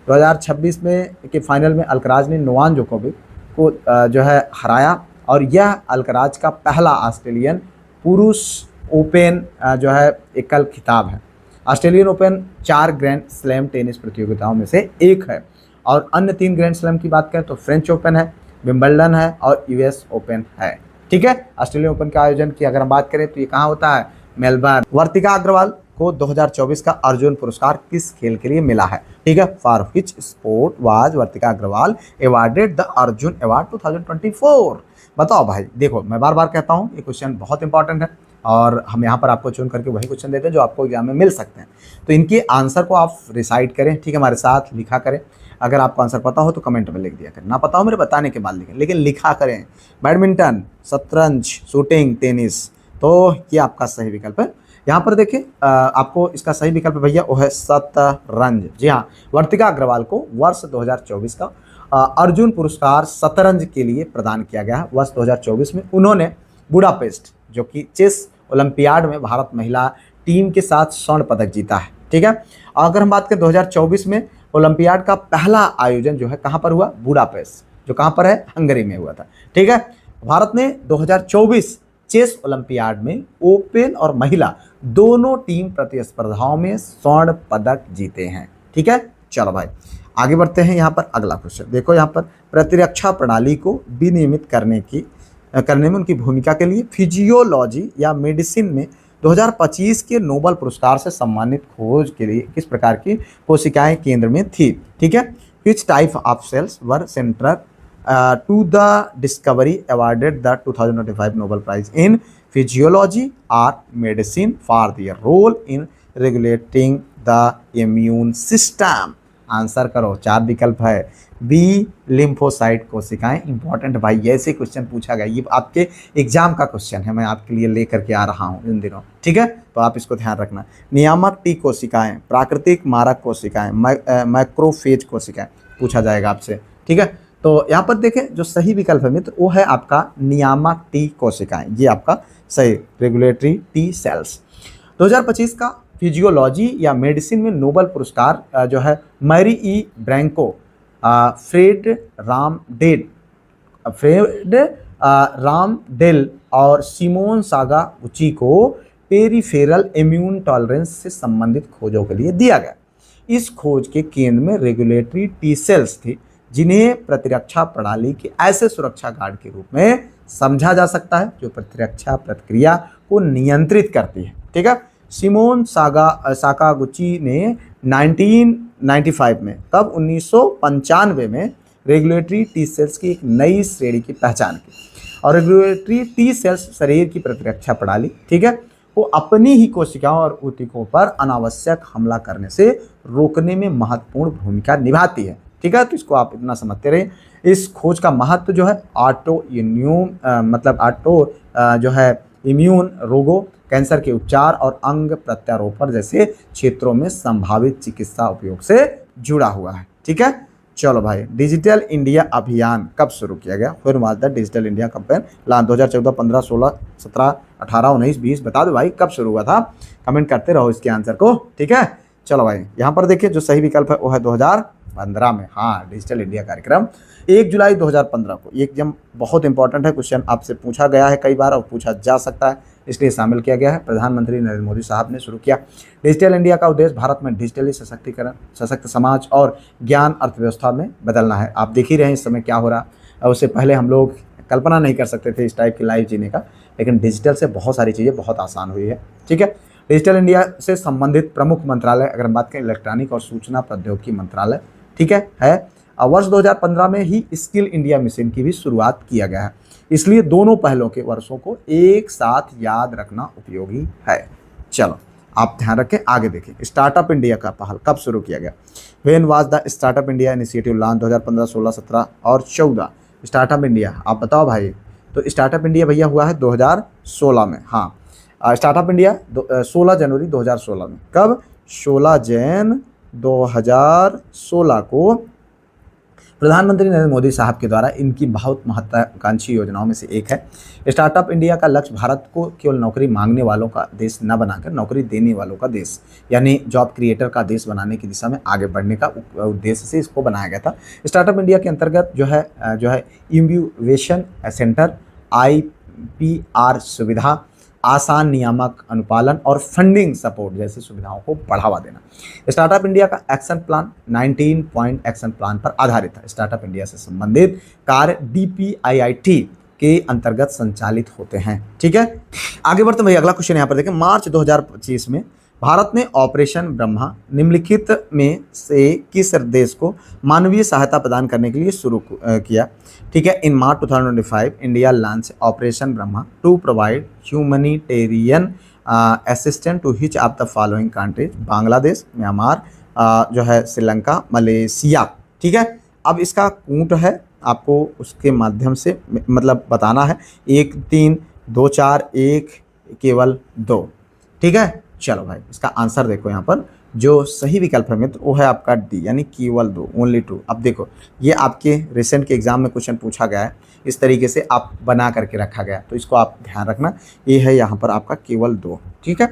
2026 में के फाइनल में अल्कराज ने नोवाक जोकोविच को जो है हराया और यह अल्कराज का पहला ऑस्ट्रेलियन पुरुष ओपन जो है एकल खिताब है। Australian open 4 grand slam tennis प्रतियोगिताओं में से एक है और अन्य 3 ग्रैंड स्लैम की बात करें तो फ्रेंच ओपन है, विंबलडन है और यूएस ओपन है। ठीक है, ऑस्ट्रेलियन ओपन का आयोजन की अगर हम बात करें तो ये कहाँ होता है? मेलबर्न। वर्तिका अग्रवाल को 2024 का अर्जुन पुरस्कार किस खेल के लिए मिला है? ठीक है, for which sport was Vartika Agarwal awarded the Arjuna award 2024? बताओ भाई, देखो मैं बार बार कहता हूँ ये क्वेश्चन बहुत इंपॉर्टेंट है, और हम यहाँ पर आपको चुन करके वही क्वेश्चन देते हैं जो आपको एग्जाम में मिल सकते हैं। तो इनके आंसर को आप रिसाइट करें, ठीक है, हमारे साथ लिखा करें। अगर आपको आंसर पता हो तो कमेंट में लिख दिया करें, ना पता हो मेरे बताने के बाद लिखें, लेकिन लिखा करें। बैडमिंटन, शतरंज, शूटिंग, टेनिस, तो ये आपका सही विकल्प है। यहाँ पर देखिए आपको इसका सही विकल्प भैया वो है शतरंज। जी हाँ, वर्तिका अग्रवाल को वर्ष 2024 का अर्जुन पुरस्कार शतरंज के लिए प्रदान किया गया है। वर्ष 2024 में उन्होंने बुडापेस्ट जो कि चेस ओलंपियाड में भारत महिला टीम के साथ स्वर्ण पदक जीता है, ठीक है। अगर हम बात करें 2024 में ओलंपियाड का पहला आयोजन जो है कहाँ पर हुआ, बुडापेस्ट, जो कहाँ पर है, हंगरी में हुआ था, ठीक है। भारत ने 2024 चेस ओलंपियाड में ओपन और महिला दोनों टीम प्रतिस्पर्धाओं में स्वर्ण पदक जीते हैं, ठीक है। चलो भाई आगे बढ़ते हैं। यहाँ पर अगला क्वेश्चन देखो, यहाँ पर प्रतिरक्षा प्रणाली को विनियमित करने में उनकी भूमिका के लिए फिजियोलॉजी या मेडिसिन में 2025 के नोबेल पुरस्कार से सम्मानित खोज के लिए किस प्रकार की कोशिकाएं केंद्र में थी, ठीक है। Which type of cells were central to the discovery awarded the 2025 Nobel prize in physiology और medicine for their role in regulating the immune system. Answer करो, 4 विकल्प है। बी लिम्फोसाइट कोशिकाएं, इंपॉर्टेंट भाई, ऐसे क्वेश्चन पूछा गया, ये आपके एग्जाम का क्वेश्चन है, मैं आपके लिए लेकर के आ रहा हूँ इन दिनों, ठीक है, तो आप इसको ध्यान रखना। नियामक टी कोशिकाएं, प्राकृतिक मारक कोशिकाएं, माइक्रोफेज कोशिकाएं पूछा जाएगा आपसे, ठीक है। तो यहाँ पर देखें जो सही विकल्प है मित्र वो है आपका नियामक टी कोशिकाएं, ये आपका सही, रेगुलेटरी टी सेल्स। 2025 का फिजियोलॉजी या मेडिसिन में नोबेल पुरस्कार जो है मैरी ई ब्रैंको, फ्रेड रामडेल और सिमोन सागागुची को पेरिफेरल इम्यून टॉलरेंस से संबंधित खोजों के लिए दिया गया। इस खोज के केंद्र में रेगुलेटरी टी सेल्स थी जिन्हें प्रतिरक्षा प्रणाली के ऐसे सुरक्षा गार्ड के रूप में समझा जा सकता है जो प्रतिरक्षा प्रक्रिया को नियंत्रित करती है, ठीक है। सिमोन साकागुची ने 1995 में, कब, 1995 में रेगुलेटरी टी सेल्स की एक नई श्रेणी की पहचान की। और रेगुलेटरी टी सेल्स शरीर की प्रतिरक्षा प्रणाली, ठीक है, वो अपनी ही कोशिकाओं और ऊतकों पर अनावश्यक हमला करने से रोकने में महत्वपूर्ण भूमिका निभाती है, ठीक है। तो इसको आप इतना समझते रहिए। इस खोज का महत्व जो है जो है इम्यून रोगों, कैंसर के उपचार और अंग प्रत्यारोपण जैसे क्षेत्रों में संभावित चिकित्सा उपयोग से जुड़ा हुआ है, ठीक है। चलो भाई, डिजिटल इंडिया अभियान कब शुरू किया गया? फिर was the digital India campaign launch 2014, 15, 16, 17, 18, 19, 20, बता दो भाई कब शुरू हुआ था, कमेंट करते रहो इसके आंसर को, ठीक है। चलो भाई यहाँ पर देखिए जो सही विकल्प है वो है 2015 में, हाँ, डिजिटल इंडिया कार्यक्रम 1 जुलाई 2015 को। ये एकदम बहुत इंपॉर्टेंट है, क्वेश्चन आपसे पूछा गया है कई बार और पूछा जा सकता है, इसलिए शामिल किया गया है। प्रधानमंत्री नरेंद्र मोदी साहब ने शुरू किया। डिजिटल इंडिया का उद्देश्य भारत में डिजिटली सशक्तिकरण, सशक्त समाज और ज्ञान अर्थव्यवस्था में बदलना है। आप देख ही रहे हैं इस समय क्या हो रहा है। उससे पहले हम लोग कल्पना नहीं कर सकते थे इस टाइप की लाइफ जीने का, लेकिन डिजिटल से बहुत सारी चीज़ें बहुत आसान हुई है, ठीक है। डिजिटल इंडिया से संबंधित प्रमुख मंत्रालय अगर हम बात करें, इलेक्ट्रॉनिक और सूचना प्रौद्योगिकी मंत्रालय, ठीक है। वर्ष 2015 में ही स्किल इंडिया मिशन की भी शुरुआत किया गया है, इसलिए दोनों पहलों के वर्षों को एक साथ याद रखना उपयोगी है। चलो आप ध्यान रखें, आगे देखें। स्टार्टअप इंडिया का पहल कब शुरू किया गया? When was the startup India initiative launch 2015, 16, 17 और 14। स्टार्टअप इंडिया आप बताओ भाई। तो स्टार्टअप इंडिया भैया हुआ है 2016 में, हाँ। स्टार्टअप इंडिया 16 जनवरी 2016 में। कब? 16 जैन 2016 को प्रधानमंत्री नरेंद्र मोदी साहब के द्वारा इनकी बहुत महत्वाकांक्षी योजनाओं में से एक है। स्टार्टअप इंडिया का लक्ष्य भारत को केवल नौकरी मांगने वालों का देश न बनाकर नौकरी देने वालों का देश, यानी जॉब क्रिएटर का देश बनाने की दिशा में आगे बढ़ने का उद्देश्य से इसको बनाया गया था। स्टार्टअप इंडिया के अंतर्गत जो है इंक्यूबेशन सेंटर, IPR सुविधा, आसान नियामक अनुपालन और फंडिंग सपोर्ट जैसी सुविधाओं को बढ़ावा देना। स्टार्टअप इंडिया का action plan 19 point action plan पर आधारित है। स्टार्टअप इंडिया से संबंधित कार्य DPIIT के अंतर्गत संचालित होते हैं, ठीक है। आगे बढ़ते हैं भाई, अगला क्वेश्चन यहाँ पर देखें। मार्च 2025 में भारत ने ऑपरेशन ब्रह्मा निम्नलिखित में से किस देश को मानवीय सहायता प्रदान करने के लिए शुरू किया? ठीक है, in March 2025 India launch operation Brahma to provide humanitarian assistant to which of the following countries, Bangladesh, Myanmar, जो है श्रीलंका, मलेशिया। ठीक है, अब इसका कूट है, आपको उसके माध्यम से मतलब बताना है, 1 3 2 4 1 केवल 2। ठीक है, चलो भाई इसका आंसर देखो, यहाँ पर जो सही विकल्प है मित्र वो है आपका डी, यानी केवल 2, ओनली 2। अब देखो ये आपके रिसेंट के एग्जाम में क्वेश्चन पूछा गया है, इस तरीके से आप बना करके रखा गया, तो इसको आप ध्यान रखना, ये है यहाँ पर आपका केवल 2। ठीक है,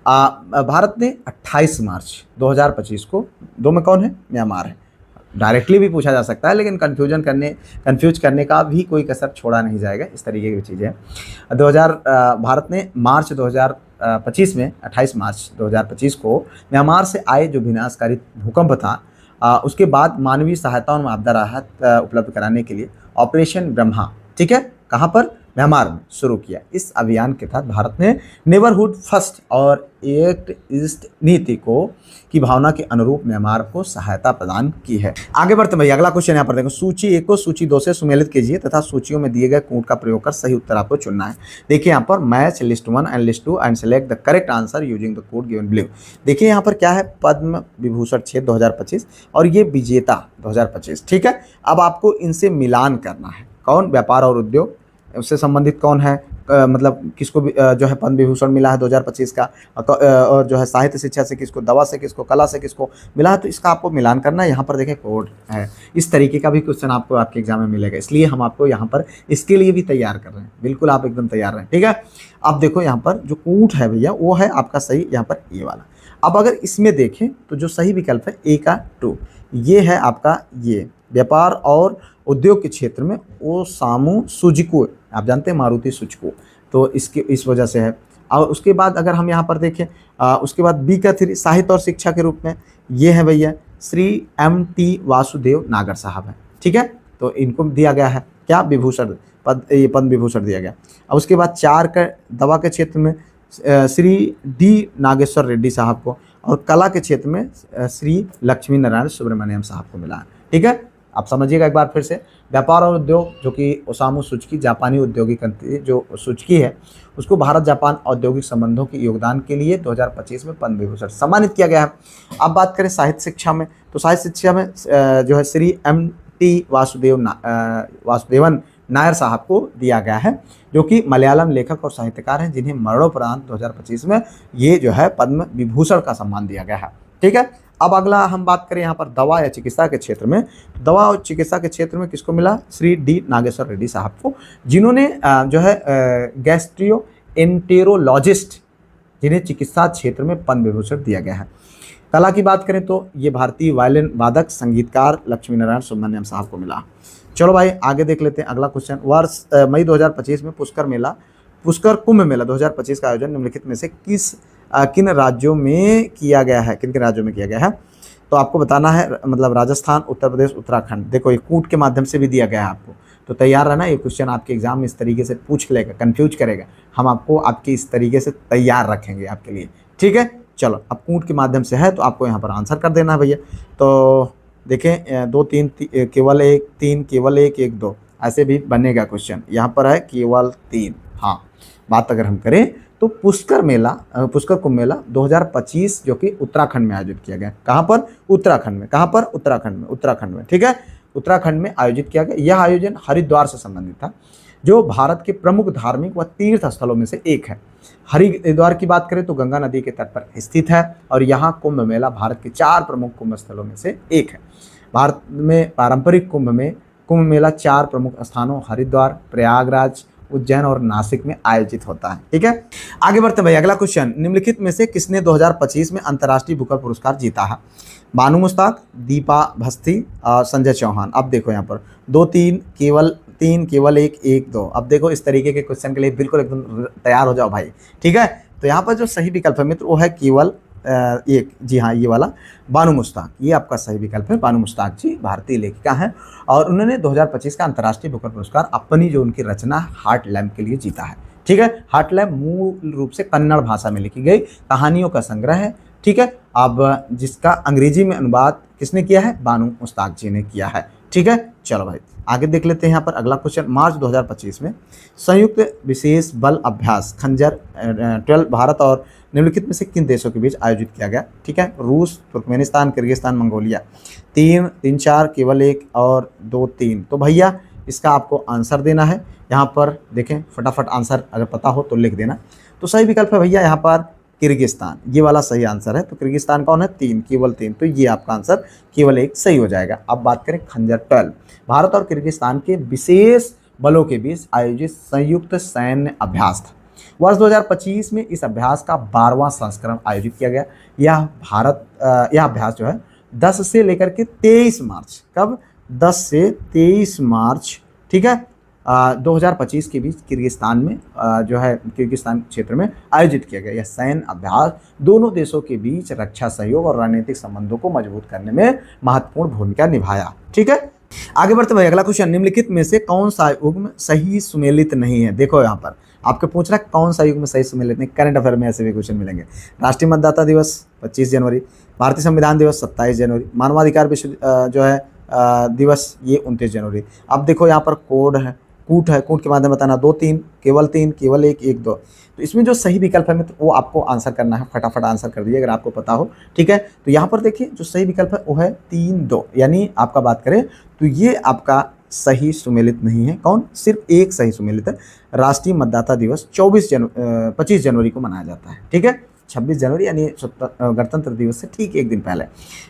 भारत ने 28 मार्च 2025 को, 2 में कौन है? म्यांमार है। डायरेक्टली भी पूछा जा सकता है, लेकिन कंफ्यूज करने का भी कोई कसर छोड़ा नहीं जाएगा, इस तरीके की चीज़ें हैं। भारत ने मार्च 2025 में 28 मार्च 2025 को म्यांमार से आए जो विनाशकारी भूकंप था, उसके बाद मानवीय सहायता और आपदा राहत उपलब्ध कराने के लिए ऑपरेशन ब्रह्मा, ठीक है, कहाँ पर? म्यांमार में शुरू किया। इस अभियान के तहत भारत ने नेबरहुड फर्स्ट और एक्ट ईस्ट नीति को की भावना के अनुरूप म्यांमार को सहायता प्रदान की है। आगे बढ़ते भैया, अगला क्वेश्चन यहाँ पर देखो, सूची 1 को सूची 2 से सुमेलित कीजिए तथा सूचियों में दिए गए कूट का प्रयोग कर सही उत्तर आपको चुनना है। देखिए यहाँ पर match list 1 and list 2 and select the correct answer using the code given below. देखिए यहाँ पर क्या है, पद्म विभूषण क्षेत्र 2025 और ये विजेता 2025। ठीक है, अब आपको इनसे मिलान करना है। कौन? व्यापार और उद्योग, उससे संबंधित कौन है, मतलब किसको जो है पद्म विभूषण मिला है 2025 का, और जो है साहित्य शिक्षा से किसको, दवा से किसको, कला से किसको मिला है, तो इसका आपको मिलान करना है। यहाँ पर देखें कोड है, इस तरीके का भी क्वेश्चन आपको आपके एग्जाम में मिलेगा, इसलिए हम आपको यहाँ पर इसके लिए भी तैयार कर रहे हैं। बिल्कुल आप एकदम तैयार रहें। ठीक है, अब देखो यहाँ पर जो कूट है भैया वो है आपका सही, यहाँ पर ए वाला। अब अगर इसमें देखें तो जो सही विकल्प है ए का 2, ये है आपका, ये व्यापार और उद्योग के क्षेत्र में ओसामू सुजुकी, आप जानते हैं मारुति सुजुकी, तो इसके इस वजह से है। और उसके बाद अगर हम यहाँ पर देखें, उसके बाद बी का 3 साहित्य और शिक्षा के रूप में ये है भैया श्री MT वासुदेव नागर साहब है। ठीक है, तो इनको दिया गया है क्या? विभूषण, पद्म विभूषण दिया गया। और उसके बाद 4 का दवा के क्षेत्र में श्री D नागेश्वर रेड्डी साहब को, और कला के क्षेत्र में श्री लक्ष्मी नारायण सुब्रमण्यम साहब को मिला है। ठीक है, आप समझिएगा एक बार फिर से, व्यापार और उद्योग जो कि ओसामू सुजुकी जापानी औद्योगिक जो सुजुकी है उसको भारत जापान औद्योगिक संबंधों के योगदान के लिए 2025 में पद्म विभूषण सम्मानित किया गया है। अब बात करें साहित्य शिक्षा में, तो साहित्य शिक्षा में जो है श्री MT वासुदेवन नायर साहब को दिया गया है, जो कि मलयालम लेखक और साहित्यकार हैं, जिन्हें मरणोपरांत 2025 में ये जो है पद्म विभूषण का सम्मान दिया गया है। ठीक है, अब अगला हम बात करें यहाँ पर दवा या चिकित्सा के क्षेत्र में, दवा और चिकित्सा के क्षेत्र में किसको मिला? श्री D नागेश्वर रेड्डी साहब को, जिन्होंने जो है गैस्ट्रोएंटेरोलॉजिस्ट, जिन्हें चिकित्सा क्षेत्र में पद्म विभूषण दिया गया है। कला की बात करें तो ये भारतीय वायलिन वादक संगीतकार लक्ष्मी नारायण सुब्रमण्यम साहब को मिला। चलो भाई आगे देख लेते हैं अगला क्वेश्चन। वर्ष मई 2025 में पुष्कर कुंभ मेला 2025 का आयोजन निम्नलिखित में से किन राज्यों में किया गया है? किन राज्यों में किया गया है? तो आपको बताना है, मतलब राजस्थान, उत्तर प्रदेश, उत्तराखंड। देखो ये कूट के माध्यम से भी दिया गया है आपको, तो तैयार रहना। ये क्वेश्चन आपके एग्जाम में इस तरीके से पूछ लेगा, कंफ्यूज करेगा, हम आपको आपके इस तरीके से तैयार रखेंगे आपके लिए। ठीक है, चलो अब कूट के माध्यम से है तो आपको यहाँ पर आंसर कर देना है भैया। तो देखें 2 3 केवल 1 3 केवल 1 1 2 ऐसे भी बनेगा क्वेश्चन। यहाँ पर है केवल 3। हाँ, बात अगर हम करें तो पुष्कर कुंभ मेला 2025 जो कि उत्तराखंड में आयोजित किया गया। कहाँ पर? उत्तराखंड में। कहाँ पर? उत्तराखंड में। ठीक है, उत्तराखंड में आयोजित किया गया। यह आयोजन हरिद्वार से संबंधित था, जो भारत के प्रमुख धार्मिक व तीर्थ स्थलों में से एक है। हरिद्वार की बात करें तो गंगा नदी के तट पर स्थित है, और यहाँ कुंभ मेला भारत के 4 प्रमुख कुंभ स्थलों में से एक है। भारत में पारंपरिक कुंभ मेला 4 प्रमुख स्थानों हरिद्वार, प्रयागराज, उज्जैन और नासिक में आयोजित होता है। ठीक है, आगे बढ़ते हैं भाई। अगला क्वेश्चन, निम्नलिखित में से किसने 2025 में अंतर्राष्ट्रीय बुकर पुरस्कार जीता है? बानू मुश्ताक, दीपा भस्ती और संजय चौहान। अब देखो यहाँ पर 2 3 केवल 1 1 2। अब देखो इस तरीके के क्वेश्चन के लिए बिल्कुल एकदम तैयार हो जाओ भाई। ठीक है, तो यहाँ पर जो सही विकल्प है मित्र वो है केवल 1। जी हाँ, ये वाला बानू मुश्ताक, ये आपका सही विकल्प है। बानू मुश्ताक जी भारतीय लेखिका हैं, और उन्होंने 2025 का अंतर्राष्ट्रीय बुकर पुरस्कार अपनी जो उनकी रचना हार्ट लैम्प के लिए जीता है। ठीक है। हार्टलैम मूल रूप से कन्नड़ भाषा में लिखी गई कहानियों का संग्रह है, ठीक है। अब जिसका अंग्रेजी में अनुवाद किसने किया है? बानू मुश्ताक जी ने किया है, ठीक है। चलो भाई आगे देख लेते हैं। यहाँ पर अगला क्वेश्चन, मार्च 2025 में संयुक्त विशेष बल अभ्यास खंजर 12 भारत और निम्नलिखित में से किन देशों के बीच आयोजित किया गया? ठीक है, रूस, तुर्कमेनिस्तान, किर्गिस्तान, मंगोलिया। 3, 3, 4, केवल 1 और 2, 3। तो भैया इसका आपको आंसर देना है। यहाँ पर देखें, फटाफट आंसर अगर पता हो तो लिख देना। तो सही विकल्प है भैया यहाँ पर किर्गिस्तान, ये वाला सही आंसर है। तो किर्गिस्तान कौन है? 3, केवल 3। तो ये आपका आंसर केवल 1 सही हो जाएगा। अब बात करें खंजर 12, भारत और किर्गिस्तान के विशेष बलों के बीच आयोजित संयुक्त सैन्य अभ्यास था। वर्ष 2025 में इस अभ्यास का 12वां संस्करण आयोजित किया गया। यह अभ्यास जो है 10 से लेकर के 23 मार्च, कब? 10 से 23 मार्च, ठीक है, 2025 के बीच किर्गिस्तान में जो है किर्गिस्तान क्षेत्र में आयोजित किया गया। यह सैन्य अभ्यास दोनों देशों के बीच रक्षा सहयोग और रणनीतिक संबंधों को मजबूत करने में महत्वपूर्ण भूमिका निभाया, ठीक है। आगे बढ़ते भाई, अगला क्वेश्चन, निम्नलिखित में से कौन सा युग्म सही सुमेलित नहीं है? देखो यहाँ पर आपके पूछ रहा है कौन सा युग्म सही सुमेलित नहीं। करंट अफेयर में ऐसे भी क्वेश्चन मिलेंगे। राष्ट्रीय मतदाता दिवस 25 जनवरी, भारतीय संविधान दिवस 27 जनवरी, मानवाधिकार विश्व जो है दिवस ये 29 जनवरी। अब देखो यहाँ पर कोड है, कूट है, कूट के माध्यम बताना 2, 3, केवल 3, केवल 1, 1, 2। तो इसमें जो सही विकल्प है वो आपको आंसर करना है। फटाफट आंसर कर दीजिए अगर आपको पता हो, ठीक है। तो यहाँ पर देखिए जो सही विकल्प है वो है 3, 2, यानी आपका बात करें तो ये आपका सही सुमेलित नहीं है। कौन? सिर्फ एक सही सुमेलित है। राष्ट्रीय मतदाता दिवस 25 जनवरी को मनाया जाता है, ठीक है। 26 जनवरी यानी गणतंत्र दिवस से ठीक एक दिन पहले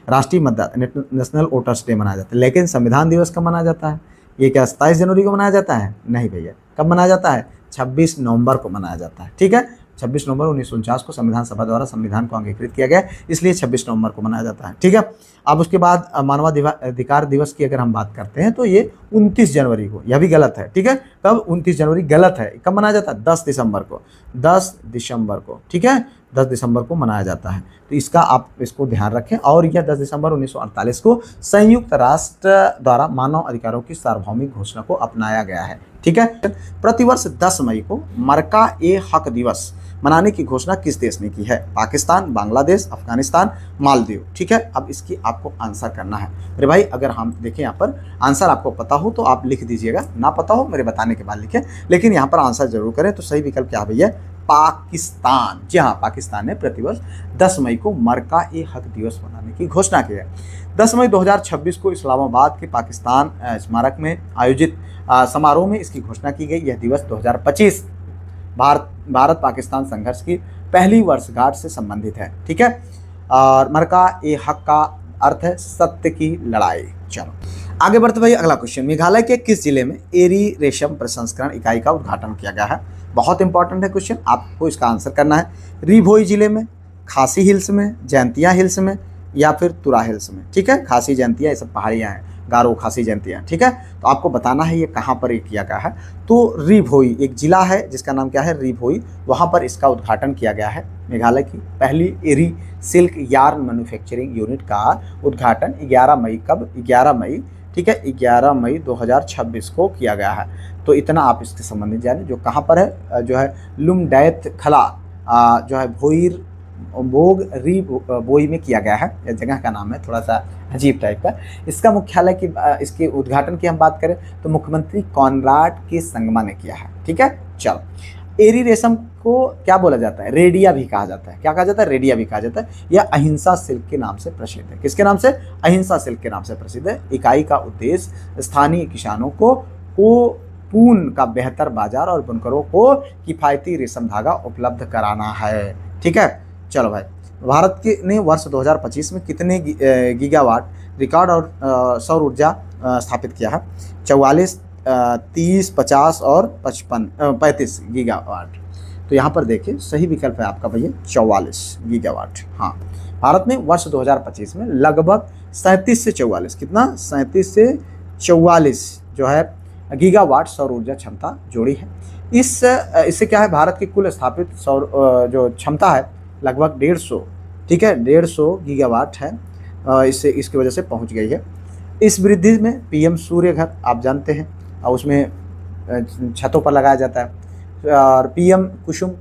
राष्ट्रीय मतदाता नेशनल वोटर्स डे मनाया जाता है। लेकिन संविधान दिवस कब मनाया जाता है? ये क्या 27 जनवरी को मनाया जाता है? नहीं भैया, कब मनाया जाता है? 26 नवंबर को मनाया जाता है, ठीक है। 26 नवंबर 1949 को संविधान सभा द्वारा संविधान को अंगीकृत किया गया, इसलिए 26 नवंबर को मनाया जाता है, ठीक है। अब उसके बाद मानवाधिकार दिवस की अगर हम बात करते हैं तो ये 29 जनवरी को, यह भी गलत है, ठीक है। कब? 29 जनवरी गलत है। कब मनाया जाता है? 10 दिसंबर को, 10 दिसंबर को, ठीक है, 10 दिसंबर को मनाया जाता है। तो इसका आप इसको ध्यान रखें। और यह 10 दिसंबर 1948 को संयुक्त राष्ट्र द्वारा मानव अधिकारों की सार्वभौमिक घोषणा को अपनाया गया है, ठीक है। प्रतिवर्ष 10 मई को मरका ए हक दिवस मनाने की घोषणा किस देश ने की है? पाकिस्तान, बांग्लादेश, अफगानिस्तान, मालदीव, ठीक है। अब इसकी आपको आंसर करना है मेरे भाई। अगर हम देखें यहाँ पर आंसर आपको पता हो तो आप लिख दीजिएगा, ना पता हो मेरे बताने के बाद लिखें, लेकिन यहाँ पर आंसर जरूर करें। तो सही विकल्प क्या है भैया? पाकिस्तान। जी हाँ, पाकिस्तान ने प्रतिवर्ष 10 मई को मरका ए हक दिवस मनाने की घोषणा की है। 10 मई 2026 को इस्लामाबाद के पाकिस्तान स्मारक में आयोजित समारोह में इसकी घोषणा की गई। यह दिवस 2025 भारत पाकिस्तान संघर्ष की पहली वर्षगांठ से संबंधित है, ठीक है। और मरका ए हक का अर्थ है सत्य की लड़ाई। चलो आगे बढ़ते भाई, अगला क्वेश्चन, मेघालय के किस जिले में एरी रेशम प्रसंस्करण इकाई का उद्घाटन किया गया है? बहुत इंपॉर्टेंट है क्वेश्चन, आपको इसका आंसर करना है। री-भोई जिले में, खासी हिल्स में, जयंतिया हिल्स में या फिर तुरा हिल्स में, ठीक है। खासी, जयंतिया ये सब पहाड़ियाँ हैं, गारो, खासी, जयंतिया, ठीक है। तो आपको बताना है ये कहाँ पर ये किया गया है। तो री-भोई एक जिला है जिसका नाम क्या है? री-भोई, वहाँ पर इसका उद्घाटन किया गया है। मेघालय की पहली एरी सिल्क यार्न मैन्युफैक्चरिंग यूनिट का उद्घाटन 11 मई, कब? 11 मई, ठीक है, 11 मई 2026 को किया गया है। तो इतना आप इसके संबंधित जाने, जो कहाँ पर है, जो है लुमडैत खला जो है भोईर बोग री बोई में किया गया है। यह जगह का नाम है, थोड़ा सा अजीब टाइप का। इसका मुख्यालय की इसके उद्घाटन की हम बात करें तो मुख्यमंत्री कॉनराड के संगमा ने किया है, ठीक है। चलो, एरी रेशम को क्या बोला जाता है? रेडिया भी कहा जाता है। क्या कहा जाता है? रेडिया भी कहा जाता है। यह अहिंसा सिल्क के नाम से प्रसिद्ध है। किसके नाम से? अहिंसा सिल्क के नाम से प्रसिद्ध है। इकाई का उद्देश्य स्थानीय किसानों को ऊन का बेहतर बाजार और बुनकरों को किफायती रेशम धागा उपलब्ध कराना है, ठीक है। चलो भाई, भारत के ने वर्ष 2025 में कितने गीगावाट रिकॉर्ड और सौर ऊर्जा स्थापित किया है? 44, 30, 50 और 35 गीगावाट। तो यहाँ पर देखिए सही विकल्प है आपका भैया 44 गीगावाट। हाँ, भारत ने वर्ष 2025 में लगभग 37 से 44, कितना? 37 से 44 जो है गीगावाट सौर ऊर्जा क्षमता जोड़ी है। इससे क्या है? भारत की कुल स्थापित सौर जो क्षमता है लगभग 150, ठीक है, 150 गीगावाट है। इसकी वजह से पहुंच गई है। इस वृद्धि में पीएम सूर्य घर आप जानते हैं, और उसमें छतों पर लगाया जाता है। और पीएम कुसुम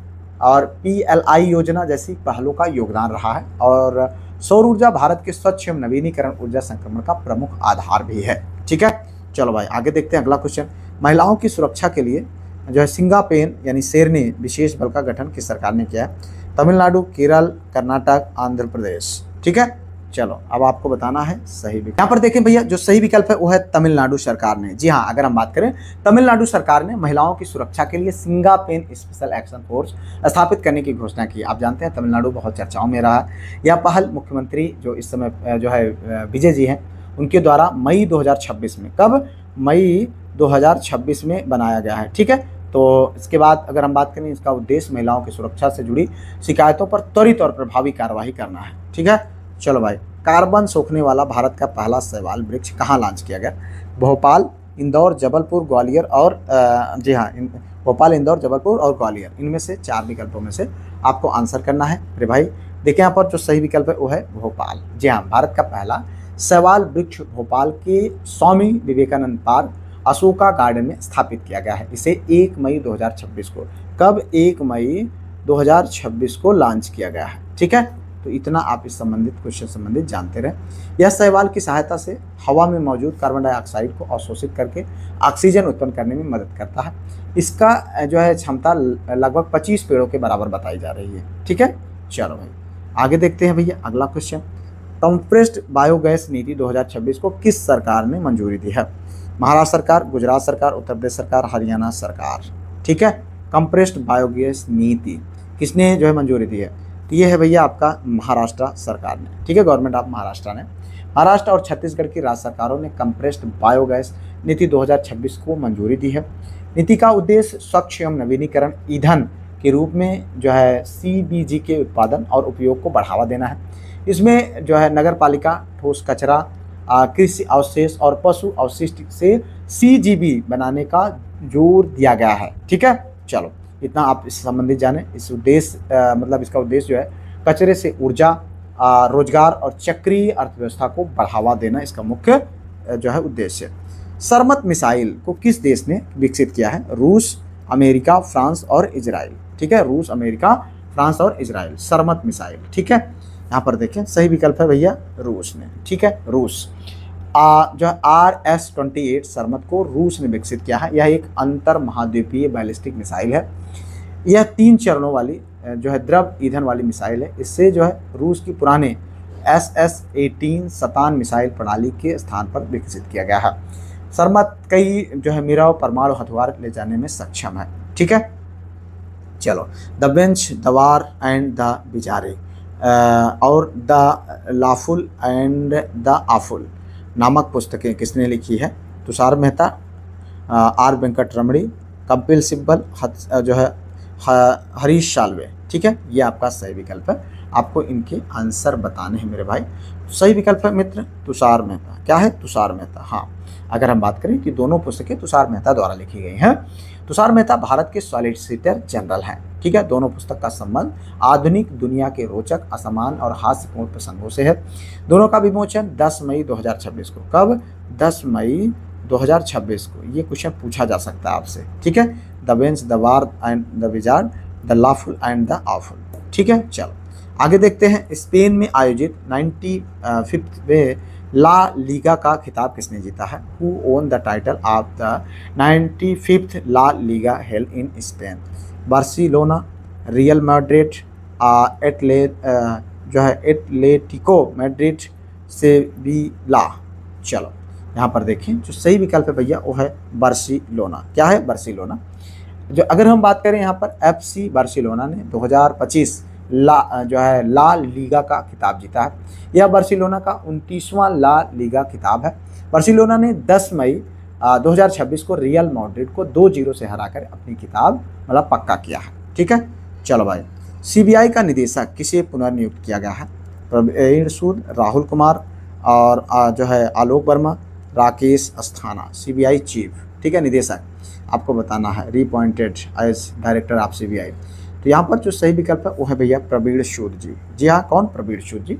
और पीएलआई योजना जैसी पहलों का योगदान रहा है। और सौर ऊर्जा भारत के स्वच्छ एवं नवीनीकरण ऊर्जा संक्रमण का प्रमुख आधार भी है। ठीक है, चलो भाई आगे देखते हैं अगला क्वेश्चन। महिलाओं की सुरक्षा के लिए जो है सिंगापेन यानी शेरनी विशेष बल का गठन किस सरकार ने किया है? तमिलनाडु, केरल, कर्नाटक, आंध्र प्रदेश। ठीक है, चलो अब आपको बताना है सही विकल्प। यहाँ पर देखें भैया, जो सही विकल्प है वो है तमिलनाडु सरकार ने। जी हाँ, अगर हम बात करें तमिलनाडु सरकार ने महिलाओं की सुरक्षा के लिए सिंगापेन स्पेशल एक्शन फोर्स स्थापित करने की घोषणा की। आप जानते हैं तमिलनाडु बहुत चर्चाओं में रहा है। यह पहल मुख्यमंत्री जो इस समय जो है विजय जी हैं, उनके द्वारा मई 2026 में, कब? मई 2026 में बनाया गया है। ठीक है, तो इसके बाद अगर हम बात करें, इसका उद्देश्य महिलाओं की सुरक्षा से जुड़ी शिकायतों पर त्वरित और प्रभावी कार्रवाई करना है। ठीक है, चलो भाई, कार्बन सोखने वाला भारत का पहला शैवाल वृक्ष कहाँ लॉन्च किया गया? भोपाल, इंदौर, जबलपुर, ग्वालियर और जी हाँ, भोपाल, इंदौर, जबलपुर और ग्वालियर। इनमें से 4 विकल्पों में से आपको आंसर करना है। अरे भाई देखिए, यहाँ पर जो सही विकल्प है वो है भोपाल। जी हाँ, भारत का पहला शैवाल वृक्ष भोपाल के स्वामी विवेकानंद पार्क अशोका गार्डन में स्थापित किया गया है। इसे 1 मई 2026 को, कब? 1 मई 2026 को लॉन्च किया गया है। ठीक है, तो इतना आप इस संबंधित क्वेश्चन संबंधित जानते रहे। यह शैवाल की सहायता से हवा में मौजूद कार्बन डाइऑक्साइड को अवशोषित करके ऑक्सीजन उत्पन्न करने में मदद करता है। इसका जो है क्षमता लगभग 25 पेड़ों के बराबर बताई जा रही है। ठीक है, चलो भाई आगे देखते हैं भैया अगला क्वेश्चन। कंप्रेस्ड बायोगैस नीति 2026 को किस सरकार ने मंजूरी दी है? महाराष्ट्र सरकार, गुजरात सरकार, उत्तर प्रदेश सरकार, हरियाणा सरकार। ठीक है, कंप्रेस्ड बायोगैस नीति किसने जो है मंजूरी दी है? तो ये है भैया आपका महाराष्ट्र सरकार ने। ठीक है, गवर्नमेंट ऑफ महाराष्ट्र ने। महाराष्ट्र और छत्तीसगढ़ की राज्य सरकारों ने कंप्रेस्ड बायोगैस नीति 2026 को मंजूरी दी है। नीति का उद्देश्य स्वच्छ एवं नवीनीकरण ईंधन के रूप में जो है सीबीजी के उत्पादन और उपयोग को बढ़ावा देना है। इसमें जो है नगर पालिका, ठोस कचरा, कृषि अवशेष और पशु अवशिष्ट से सीजीबी बनाने का जोर दिया गया है। ठीक है, चलो इतना आप इस संबंधित जाने। इस उद्देश्य मतलब इसका उद्देश्य जो है कचरे से ऊर्जा, रोजगार और चक्रीय अर्थव्यवस्था को बढ़ावा देना इसका मुख्य जो है उद्देश्य। सरमत मिसाइल को किस देश ने विकसित किया है? रूस, अमेरिका, फ्रांस और इजराइल। ठीक है, रूस, अमेरिका, फ्रांस और इजराइल, सरमत मिसाइल। ठीक है, यहाँ पर देखें सही विकल्प है भैया रूस ने। ठीक है, रूस जो है RS-28 सरमत को रूस ने विकसित किया है। यह एक अंतर महाद्वीपीय बैलिस्टिक मिसाइल है। यह 3 चरणों वाली जो है द्रव ईंधन वाली मिसाइल है। इससे जो है रूस की पुराने SS-18 सतान मिसाइल प्रणाली के स्थान पर विकसित किया गया है। सरमत कई जो है मिराव परमाणु हथियार ले जाने में सक्षम है। ठीक है, चलो the bench, the bar and the bizarre और the lawful and the awful नामक पुस्तकें किसने लिखी है? तुषार मेहता, R वेंकट रमणी, कपिल सिब्बल, जो है हरीश साल्वे। ठीक है, ये आपका सही विकल्प है। आपको इनके आंसर बताने हैं मेरे भाई। सही विकल्प है मित्र तुषार मेहता। क्या है? तुषार मेहता। हाँ, अगर हम बात करें कि दोनों पुस्तकें तुषार मेहता द्वारा लिखी गई हैं। तुषार मेहता भारत के सॉलिसिटर जनरल हैं। ठीक है, दोनों पुस्तक का संबंध आधुनिक दुनिया के रोचक, असमान और हास्यपूर्ण प्रसंगों से है। दोनों का विमोचन 10 मई 2026 को, कब? 10 मई 2026 को। ये क्वेश्चन पूछा जा सकता है आपसे। ठीक है, the bench, the bar and the wizard, the lawful and the awful. ठीक है, चलो आगे देखते हैं। स्पेन में आयोजित 95वें ला लीगा का खिताब किसने जीता है? Who won the title of the 95th La Liga held in Spain? Barcelona, Real Madrid, जो है एटलेटिको मैड्रिड, सेविला। चलो यहाँ पर देखें जो सही विकल्प है भैया वो है बार्सिलोना। क्या है? बार्सिलोना। जो अगर हम बात करें यहाँ पर FC बार्सिलोना ने 2025 जो है ला लीगा का खिताब जीता है। यह बार्सिलोना का 29वां ला लीगा खिताब है। बार्सिलोना ने 10 मई 2026 को रियल मैड्रिड को 2-0 से हराकर अपनी खिताब मतलब पक्का किया है। ठीक है, चलो भाई CBI का निदेशक किसे पुनर्नियुक्त किया गया है? प्रवीण सूद, राहुल कुमार और जो है आलोक वर्मा, राकेश अस्थाना। CBI chief. ठीक है, निदेशक आपको बताना है, रिअपॉइंटेड एज डायरेक्टर ऑफ CBI। तो यहाँ पर जो सही विकल्प है वो है भैया प्रवीण सूद जी। जी हाँ, कौन? प्रवीण सूद जी।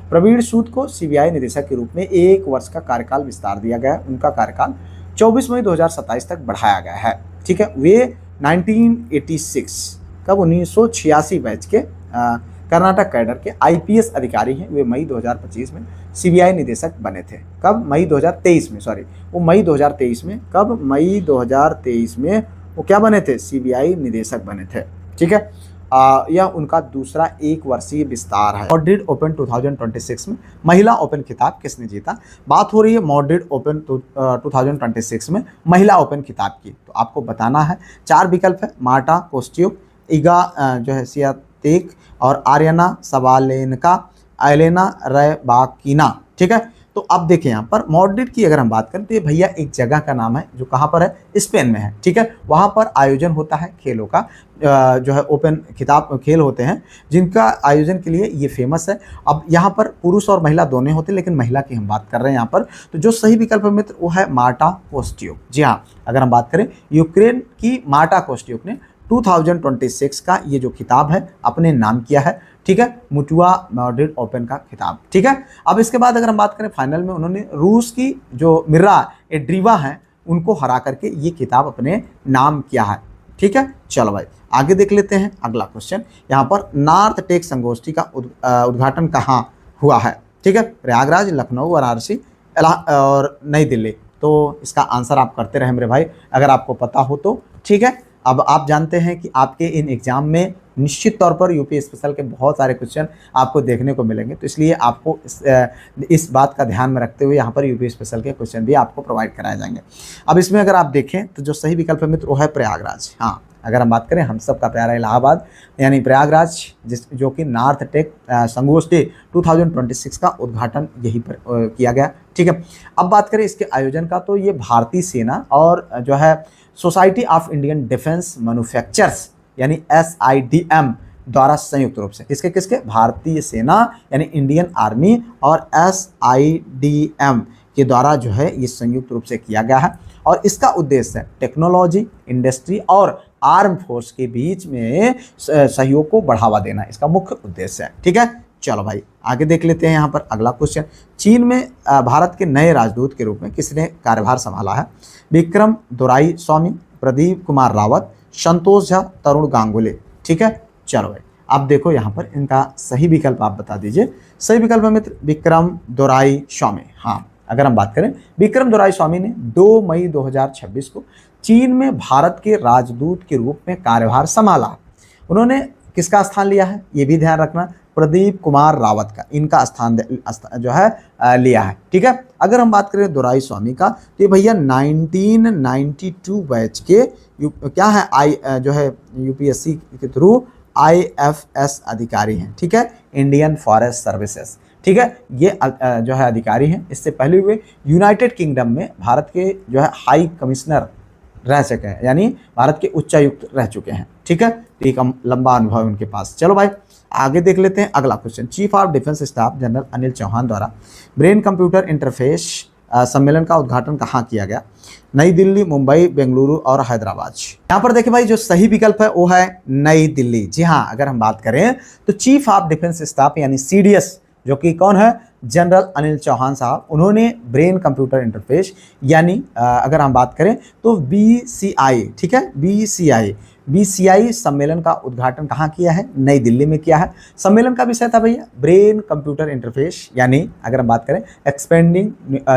प्रवीण सूद को CBI निदेशक के रूप में 1 वर्ष का कार्यकाल विस्तार दिया गया है। उनका कार्यकाल 24 मई 2027 तक बढ़ाया गया है। ठीक है, वे 1986, कब 1986 बैच के कर्नाटक कैडर के आईपीएस अधिकारी हैं। वे मई 2025 में सीबीआई निदेशक बने थे। कब? मई 2023 में, सॉरी, वो मई 2023 में, कब? मई 2023 में वो क्या बने थे? सीबीआई निदेशक बने थे। ठीक है, यह उनका दूसरा 1 वर्षीय विस्तार है। मॉड्रिड ओपन 2026 में महिला ओपन खिताब किसने जीता? बात हो रही है मॉड्रिड ओपन 2026 में महिला ओपन खिताब की। तो आपको बताना है, 4 विकल्प है, मार्टा कोस्टियुक, इगा जो है सियातेक और आर्यना सबालेनका, एलेना रैबाकिना। ठीक है, तो अब देखिए यहाँ पर मॉड्रिड की अगर हम बात करें तो ये भैया एक जगह का नाम है जो कहाँ पर है? स्पेन में है। ठीक है, वहाँ पर आयोजन होता है खेलों का, जो है ओपन खिताब खेल होते हैं जिनका आयोजन के लिए ये फेमस है। अब यहाँ पर पुरुष और महिला दोनों होते हैं, लेकिन महिला की हम बात कर रहे हैं यहाँ पर। तो जो सही विकल्प है मित्र वो है मार्टा कोस्टियुक। जी हाँ, अगर हम बात करें यूक्रेन की मार्टा कोस्टियुक ने 2026 का ये जो खिताब है अपने नाम किया है। ठीक है, मुटुआ मॉड्रिड ओपन का खिताब। ठीक है, अब इसके बाद अगर हम बात करें फाइनल में उन्होंने रूस की जो मिर्रा एड्रीवा हैं उनको हरा करके ये खिताब अपने नाम किया है। ठीक है, चलो भाई आगे देख लेते हैं अगला क्वेश्चन। यहाँ पर नॉर्थ टेक संगोष्ठी का उद्घाटन कहाँ हुआ है? ठीक है, प्रयागराज, लखनऊ, वाराणसी और नई दिल्ली। तो इसका आंसर आप करते रहे मेरे भाई अगर आपको पता हो तो। ठीक है, अब आप जानते हैं कि आपके इन एग्ज़ाम में निश्चित तौर पर यूपी स्पेशल के बहुत सारे क्वेश्चन आपको देखने को मिलेंगे, तो इसलिए आपको इस बात का ध्यान में रखते हुए यहाँ पर यूपी स्पेशल के क्वेश्चन भी आपको प्रोवाइड कराए जाएंगे। अब इसमें अगर आप देखें तो जो सही विकल्प है मित्र वो है प्रयागराज। हाँ, अगर हम बात करें हम सब का प्यारा इलाहाबाद यानी प्रयागराज, जो कि नॉर्थ टेक संगोष्ठी 2026 का उद्घाटन यहीं पर किया गया। ठीक है, अब बात करें इसके आयोजन का तो ये भारतीय सेना और जो है society of Indian defence manufacturers यानी SIDM द्वारा संयुक्त रूप से किसके भारतीय सेना यानी इंडियन आर्मी और SIDM के द्वारा जो है ये संयुक्त रूप से किया गया है। और इसका उद्देश्य है टेक्नोलॉजी, इंडस्ट्री और आर्म फोर्स के बीच में सहयोग को बढ़ावा देना, इसका मुख्य उद्देश्य है। ठीक है, चलो भाई आगे देख लेते हैं यहाँ पर अगला क्वेश्चन। चीन में भारत के नए राजदूत के रूप में किसने कार्यभार संभाला है? विक्रम दोराईस्वामी, प्रदीप कुमार रावत, संतोष झा, तरुण गांगुली। ठीक है, चलो भाई अब देखो यहाँ पर इनका सही विकल्प आप बता दीजिए। सही विकल्प है मित्र विक्रम दोराईस्वामी। हाँ, अगर हम बात करें विक्रम दोराईस्वामी ने 2 मई 2026 को चीन में भारत के राजदूत के रूप में कार्यभार संभाला। उन्होंने किसका स्थान लिया है ये भी ध्यान रखना, प्रदीप कुमार रावत का, इनका स्थान जो है लिया है। ठीक है, अगर हम बात करें दोराईस्वामी का तो ये भैया 1992 बैच के क्या है जो है यूपीएससी के थ्रू IFS अधिकारी हैं। ठीक है, इंडियन फॉरेस्ट सर्विसेज। ठीक है, ये जो है अधिकारी हैं, इससे पहले हुए यूनाइटेड किंगडम में भारत के जो है हाई कमिश्नर रह चुके हैं, यानी भारत के उच्चायुक्त रह चुके हैं। ठीक है, एक लंबा अनुभव है उनके पास। चलो भाई आगे देख लेते हैं अगला question. Chief of defence staff general Anil Chauhan द्वारा ब्रेन कंप्यूटर इंटरफेस सम्मेलन का उद्घाटन कहाँ किया गया? नई दिल्ली, मुंबई, बेंगलुरु और हैदराबाद। यहाँ पर देखिए भाई जो सही विकल्प है वो है नई दिल्ली। जी हाँ, अगर हम बात करें तो चीफ ऑफ डिफेंस स्टाफ यानी CDS जो कि कौन है? जनरल अनिल चौहान साहब, उन्होंने ब्रेन कंप्यूटर इंटरफेस यानी अगर हम बात करें तो BCI, ठीक है, BCI सम्मेलन का उद्घाटन कहाँ किया है? नई दिल्ली में किया है। सम्मेलन का विषय था भैया ब्रेन कंप्यूटर इंटरफेस यानी अगर हम बात करें एक्सपेंडिंग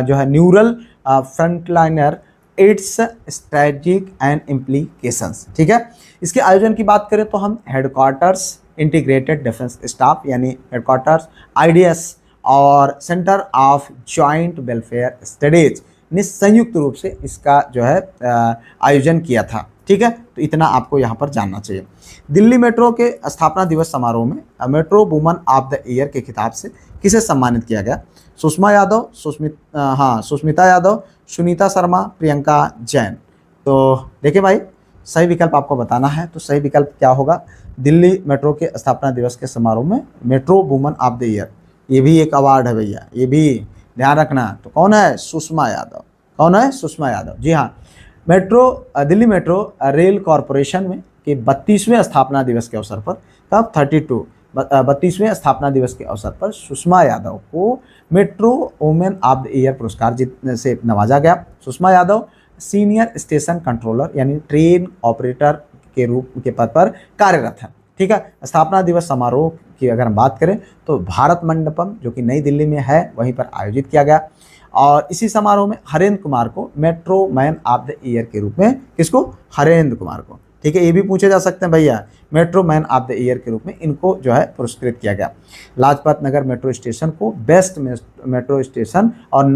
जो है neural frontliner it's strategic and implications. ठीक है, इसके आयोजन की बात करें तो हम हेडक्वार्टर्स इंटीग्रेटेड डिफेंस स्टाफ यानी हेडक्वार्टर्स IDS और centre of joint welfare studies ने संयुक्त रूप से इसका जो है आयोजन किया था। ठीक है, तो इतना आपको यहाँ पर जानना चाहिए। दिल्ली मेट्रो के स्थापना दिवस समारोह में metro woman of the year के खिताब से किसे सम्मानित किया गया? सुषमा यादव, सुष्मिता यादव, सुनीता शर्मा, प्रियंका जैन। तो देखिए भाई सही विकल्प आपको बताना है, तो सही विकल्प क्या होगा? दिल्ली मेट्रो के स्थापना दिवस के समारोह में metro woman of the year, ये भी एक अवार्ड है भैया, ये भी ध्यान रखना। तो कौन है? सुषमा यादव। कौन है? सुषमा यादव। जी हाँ, दिल्ली मेट्रो रेल कॉरपोरेशन में के 32वें स्थापना दिवस के अवसर पर कब 32वें स्थापना दिवस के अवसर पर सुषमा यादव को metro women of the year पुरस्कार जीतने से नवाजा गया। Sushma Yadav senior station controller यानी ट्रेन ऑपरेटर के रूप के पद पर कार्यरत हैं। ठीक है। स्थापना दिवस समारोह की अगर हम बात करें तो भारत मंडपम जो कि नई दिल्ली में है वहीं पर आयोजित किया गया, और इसी समारोह में हरेंद्र कुमार को metro man of the year के रूप में, किसको, हरेंद्र कुमार को, ठीक है, ये भी पूछे जा सकते हैं भैया, metro man of the year के रूप में इनको जो है पुरस्कृत किया गया। लाजपत नगर मेट्रो स्टेशन को बेस्ट मेट्रो स्टेशन और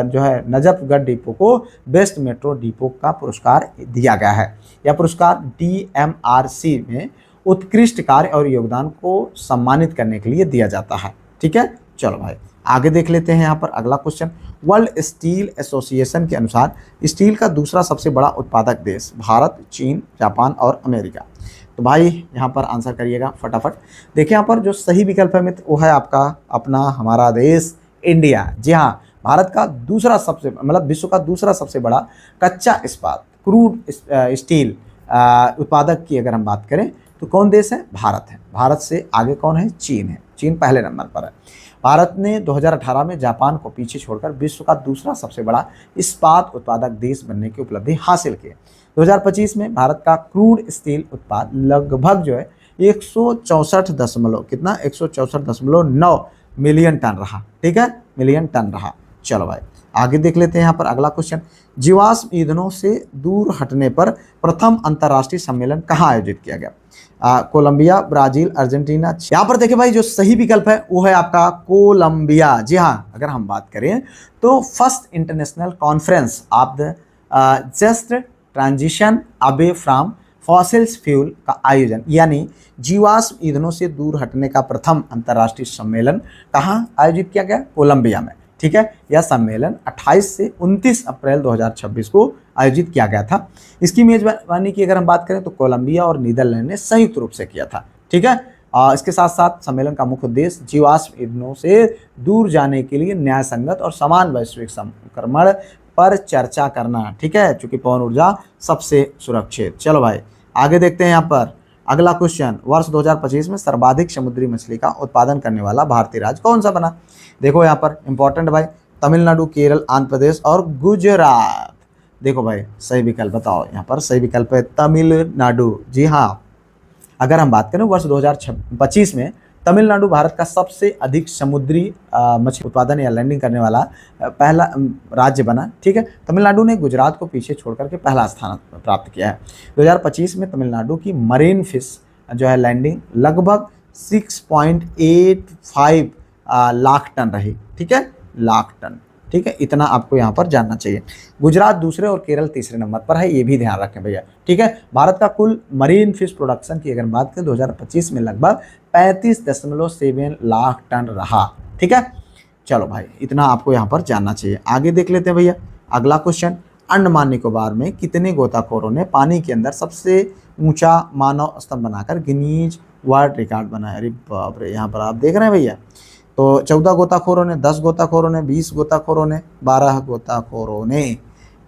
जो है नजफगढ़ डिपो को बेस्ट मेट्रो डिपो का पुरस्कार दिया गया है। यह पुरस्कार DMRC में उत्कृष्ट कार्य और योगदान को सम्मानित करने के लिए दिया जाता है। ठीक है, चलो भाई आगे देख लेते हैं। यहाँ पर अगला क्वेश्चन, वर्ल्ड स्टील एसोसिएशन के अनुसार स्टील का दूसरा सबसे बड़ा उत्पादक देश भारत, चीन, जापान और अमेरिका। तो भाई यहाँ पर आंसर करिएगा फटाफट। देखिए यहाँ पर जो सही विकल्प है मित्र वो है आपका अपना हमारा देश इंडिया। जी हाँ, भारत का दूसरा सबसे मतलब विश्व का दूसरा सबसे बड़ा कच्चा इस्पात क्रूड स्टील उत्पादक की अगर हम बात करें तो कौन देश है, भारत है। भारत से आगे कौन है, चीन है। चीन पहले नंबर पर है। भारत ने 2018 में जापान को पीछे छोड़कर विश्व का दूसरा सबसे बड़ा इस्पात उत्पादक देश बनने की उपलब्धि हासिल की। 2025 में भारत का क्रूड स्टील उत्पाद लगभग जो है 164.9 मिलियन टन रहा। ठीक है, मिलियन टन रहा। चलो भाई आगे देख लेते हैं। यहाँ पर अगला क्वेश्चन, जीवाश्म ईंधनों से दूर हटने पर प्रथम अंतर्राष्ट्रीय सम्मेलन कहाँ आयोजित किया गया? Colombia, Brazil, Argentina. यहाँ पर देखिए भाई जो सही विकल्प है वो है आपका कोलंबिया। जी हाँ, अगर हम बात करें तो first international conference of the just transition away from fossils fuel का आयोजन, यानी जीवाश्म ईंधनों से दूर हटने का प्रथम अंतर्राष्ट्रीय सम्मेलन कहाँ आयोजित किया गया? कोलंबिया में। ठीक है, यह सम्मेलन 28 से 29 अप्रैल 2026 को आयोजित किया गया था। इसकी मेजबानी की अगर हम बात करें तो कोलंबिया और नीदरलैंड ने संयुक्त रूप से किया था। ठीक है, इसके साथ साथ सम्मेलन का मुख्य उद्देश्य जीवाश्म ईंधनों से दूर जाने के लिए न्याय संगत और समान वैश्विक संक्रमण पर चर्चा करना। ठीक है, चूंकि पवन ऊर्जा सबसे सुरक्षित। चलो भाई आगे देखते हैं। यहाँ पर अगला क्वेश्चन, वर्ष 2025 में सर्वाधिक समुद्री मछली का उत्पादन करने वाला भारतीय राज्य कौन सा बना? देखो यहाँ पर इंपॉर्टेंट भाई, तमिलनाडु, केरल, आंध्र प्रदेश और गुजरात। देखो भाई सही विकल्प बताओ। यहाँ पर सही विकल्प है तमिलनाडु। जी हाँ, अगर हम बात करें वर्ष 2025 में तमिलनाडु भारत का सबसे अधिक समुद्री मछली उत्पादन या लैंडिंग करने वाला पहला राज्य बना। ठीक है, तमिलनाडु ने गुजरात को पीछे छोड़ करके पहला स्थान प्राप्त किया है। 2025 में तमिलनाडु की मरीन फिश जो है लैंडिंग लगभग 6.85 लाख टन रही। ठीक है, लाख टन। ठीक है, इतना आपको यहाँ पर जानना चाहिए। गुजरात दूसरे और केरल तीसरे नंबर पर है, ये भी ध्यान रखें भैया। ठीक है, भारत का कुल मरीन फिश प्रोडक्शन की अगर बात करें 2025 में लगभग 35.7 लाख टन रहा। ठीक है, चलो भाई इतना आपको यहाँ पर जानना चाहिए। आगे देख लेते हैं भैया अगला क्वेश्चन, अंडमान निकोबार में कितने गोताखोरों ने पानी के अंदर सबसे ऊंचा मानव स्तंभ बनाकर गिनीज वर्ल्ड रिकॉर्ड बनाया? अरे बाप रे, यहाँ पर आप देख रहे हैं भैया, तो 14 गोताखोरों ने, 10 गोताखोरों ने, 20 गोताखोरों ने, 12 गोताखोरों ने।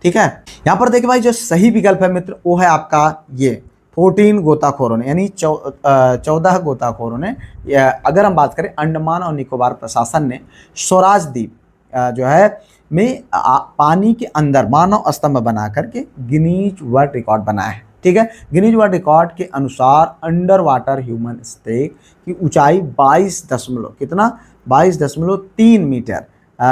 ठीक है, यहाँ पर देखिए भाई जो सही विकल्प है मित्र वो है आपका ये 14 गोताखोरों ने, यानी 14 गोताखोरों ने। अगर हम बात करें अंडमान और निकोबार प्रशासन ने स्वराज द्वीप जो है में पानी के अंदर मानव स्तंभ बना करके गिनीज वर्ल्ड रिकॉर्ड बनाया है। ठीक है, गिनीज वर्ल्ड रिकॉर्ड के अनुसार अंडर वाटर ह्यूमन स्टेक की ऊंचाई 22.3 मीटर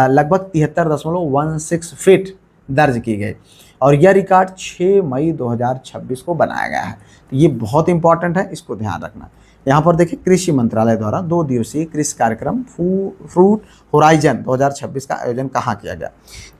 लगभग 73.16 फीट दर्ज की गई, और यह रिकॉर्ड 6 मई 2026 को बनाया गया है। तो ये बहुत इंपॉर्टेंट है, इसको ध्यान रखना। यहाँ पर देखिए कृषि मंत्रालय द्वारा 2 दिवसीय कृषि कार्यक्रम फ्रूट होराइजन 2026 का आयोजन कहाँ किया गया?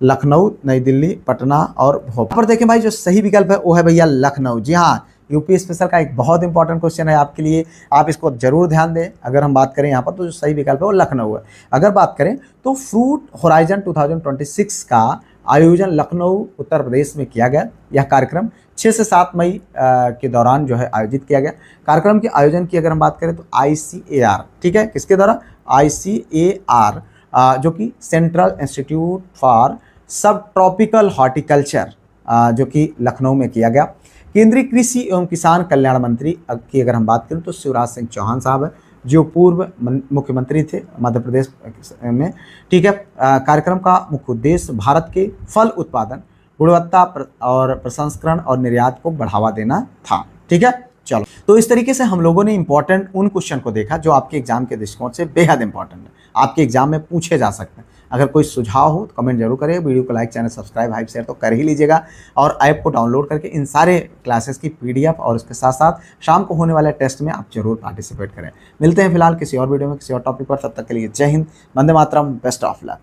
लखनऊ, नई दिल्ली, पटना और भोपाल। पर देखिए भाई जो सही विकल्प है वो है भैया लखनऊ। जी हाँ, यूपी स्पेशल का एक बहुत इंपॉर्टेंट क्वेश्चन है आपके लिए, आप इसको जरूर ध्यान दें। अगर हम बात करें यहाँ पर तो जो सही विकल्प है वो लखनऊ है। अगर बात करें तो फ्रूट होराइजन 2026 का आयोजन लखनऊ उत्तर प्रदेश में किया गया। यह कार्यक्रम 6 से 7 मई के दौरान जो है आयोजित किया गया। कार्यक्रम के आयोजन की अगर हम बात करें तो ICAR, ठीक है, किसके द्वारा? ICAR जो कि सेंट्रल इंस्टीट्यूट फॉर सब ट्रॉपिकल हॉर्टिकल्चर जो कि लखनऊ में किया गया। केंद्रीय कृषि एवं किसान कल्याण मंत्री की अगर हम बात करें तो शिवराज सिंह चौहान साहब है, जो पूर्व मुख्यमंत्री थे मध्य प्रदेश में। ठीक है, कार्यक्रम का मुख्य उद्देश्य भारत के फल उत्पादन, गुणवत्ता और प्रसंस्करण और निर्यात को बढ़ावा देना था। ठीक है। चलो, तो इस तरीके से हम लोगों ने इंपॉर्टेंट उन क्वेश्चन को देखा जो आपके एग्जाम के दृष्टिकोण से बेहद इंपॉर्टेंट है, आपके एग्जाम में पूछे जा सकते हैं। अगर कोई सुझाव हो तो कमेंट जरूर करें, वीडियो को like, channel subscribe, hype, share तो कर ही लीजिएगा। और ऐप को डाउनलोड करके इन सारे क्लासेस की PDF और उसके साथ साथ शाम को होने वाले टेस्ट में आप जरूर पार्टिसिपेट करें। मिलते हैं फिलहाल किसी और वीडियो में किसी और टॉपिक पर, तब तक के लिए जय Hind, Vande Mataram, best of luck.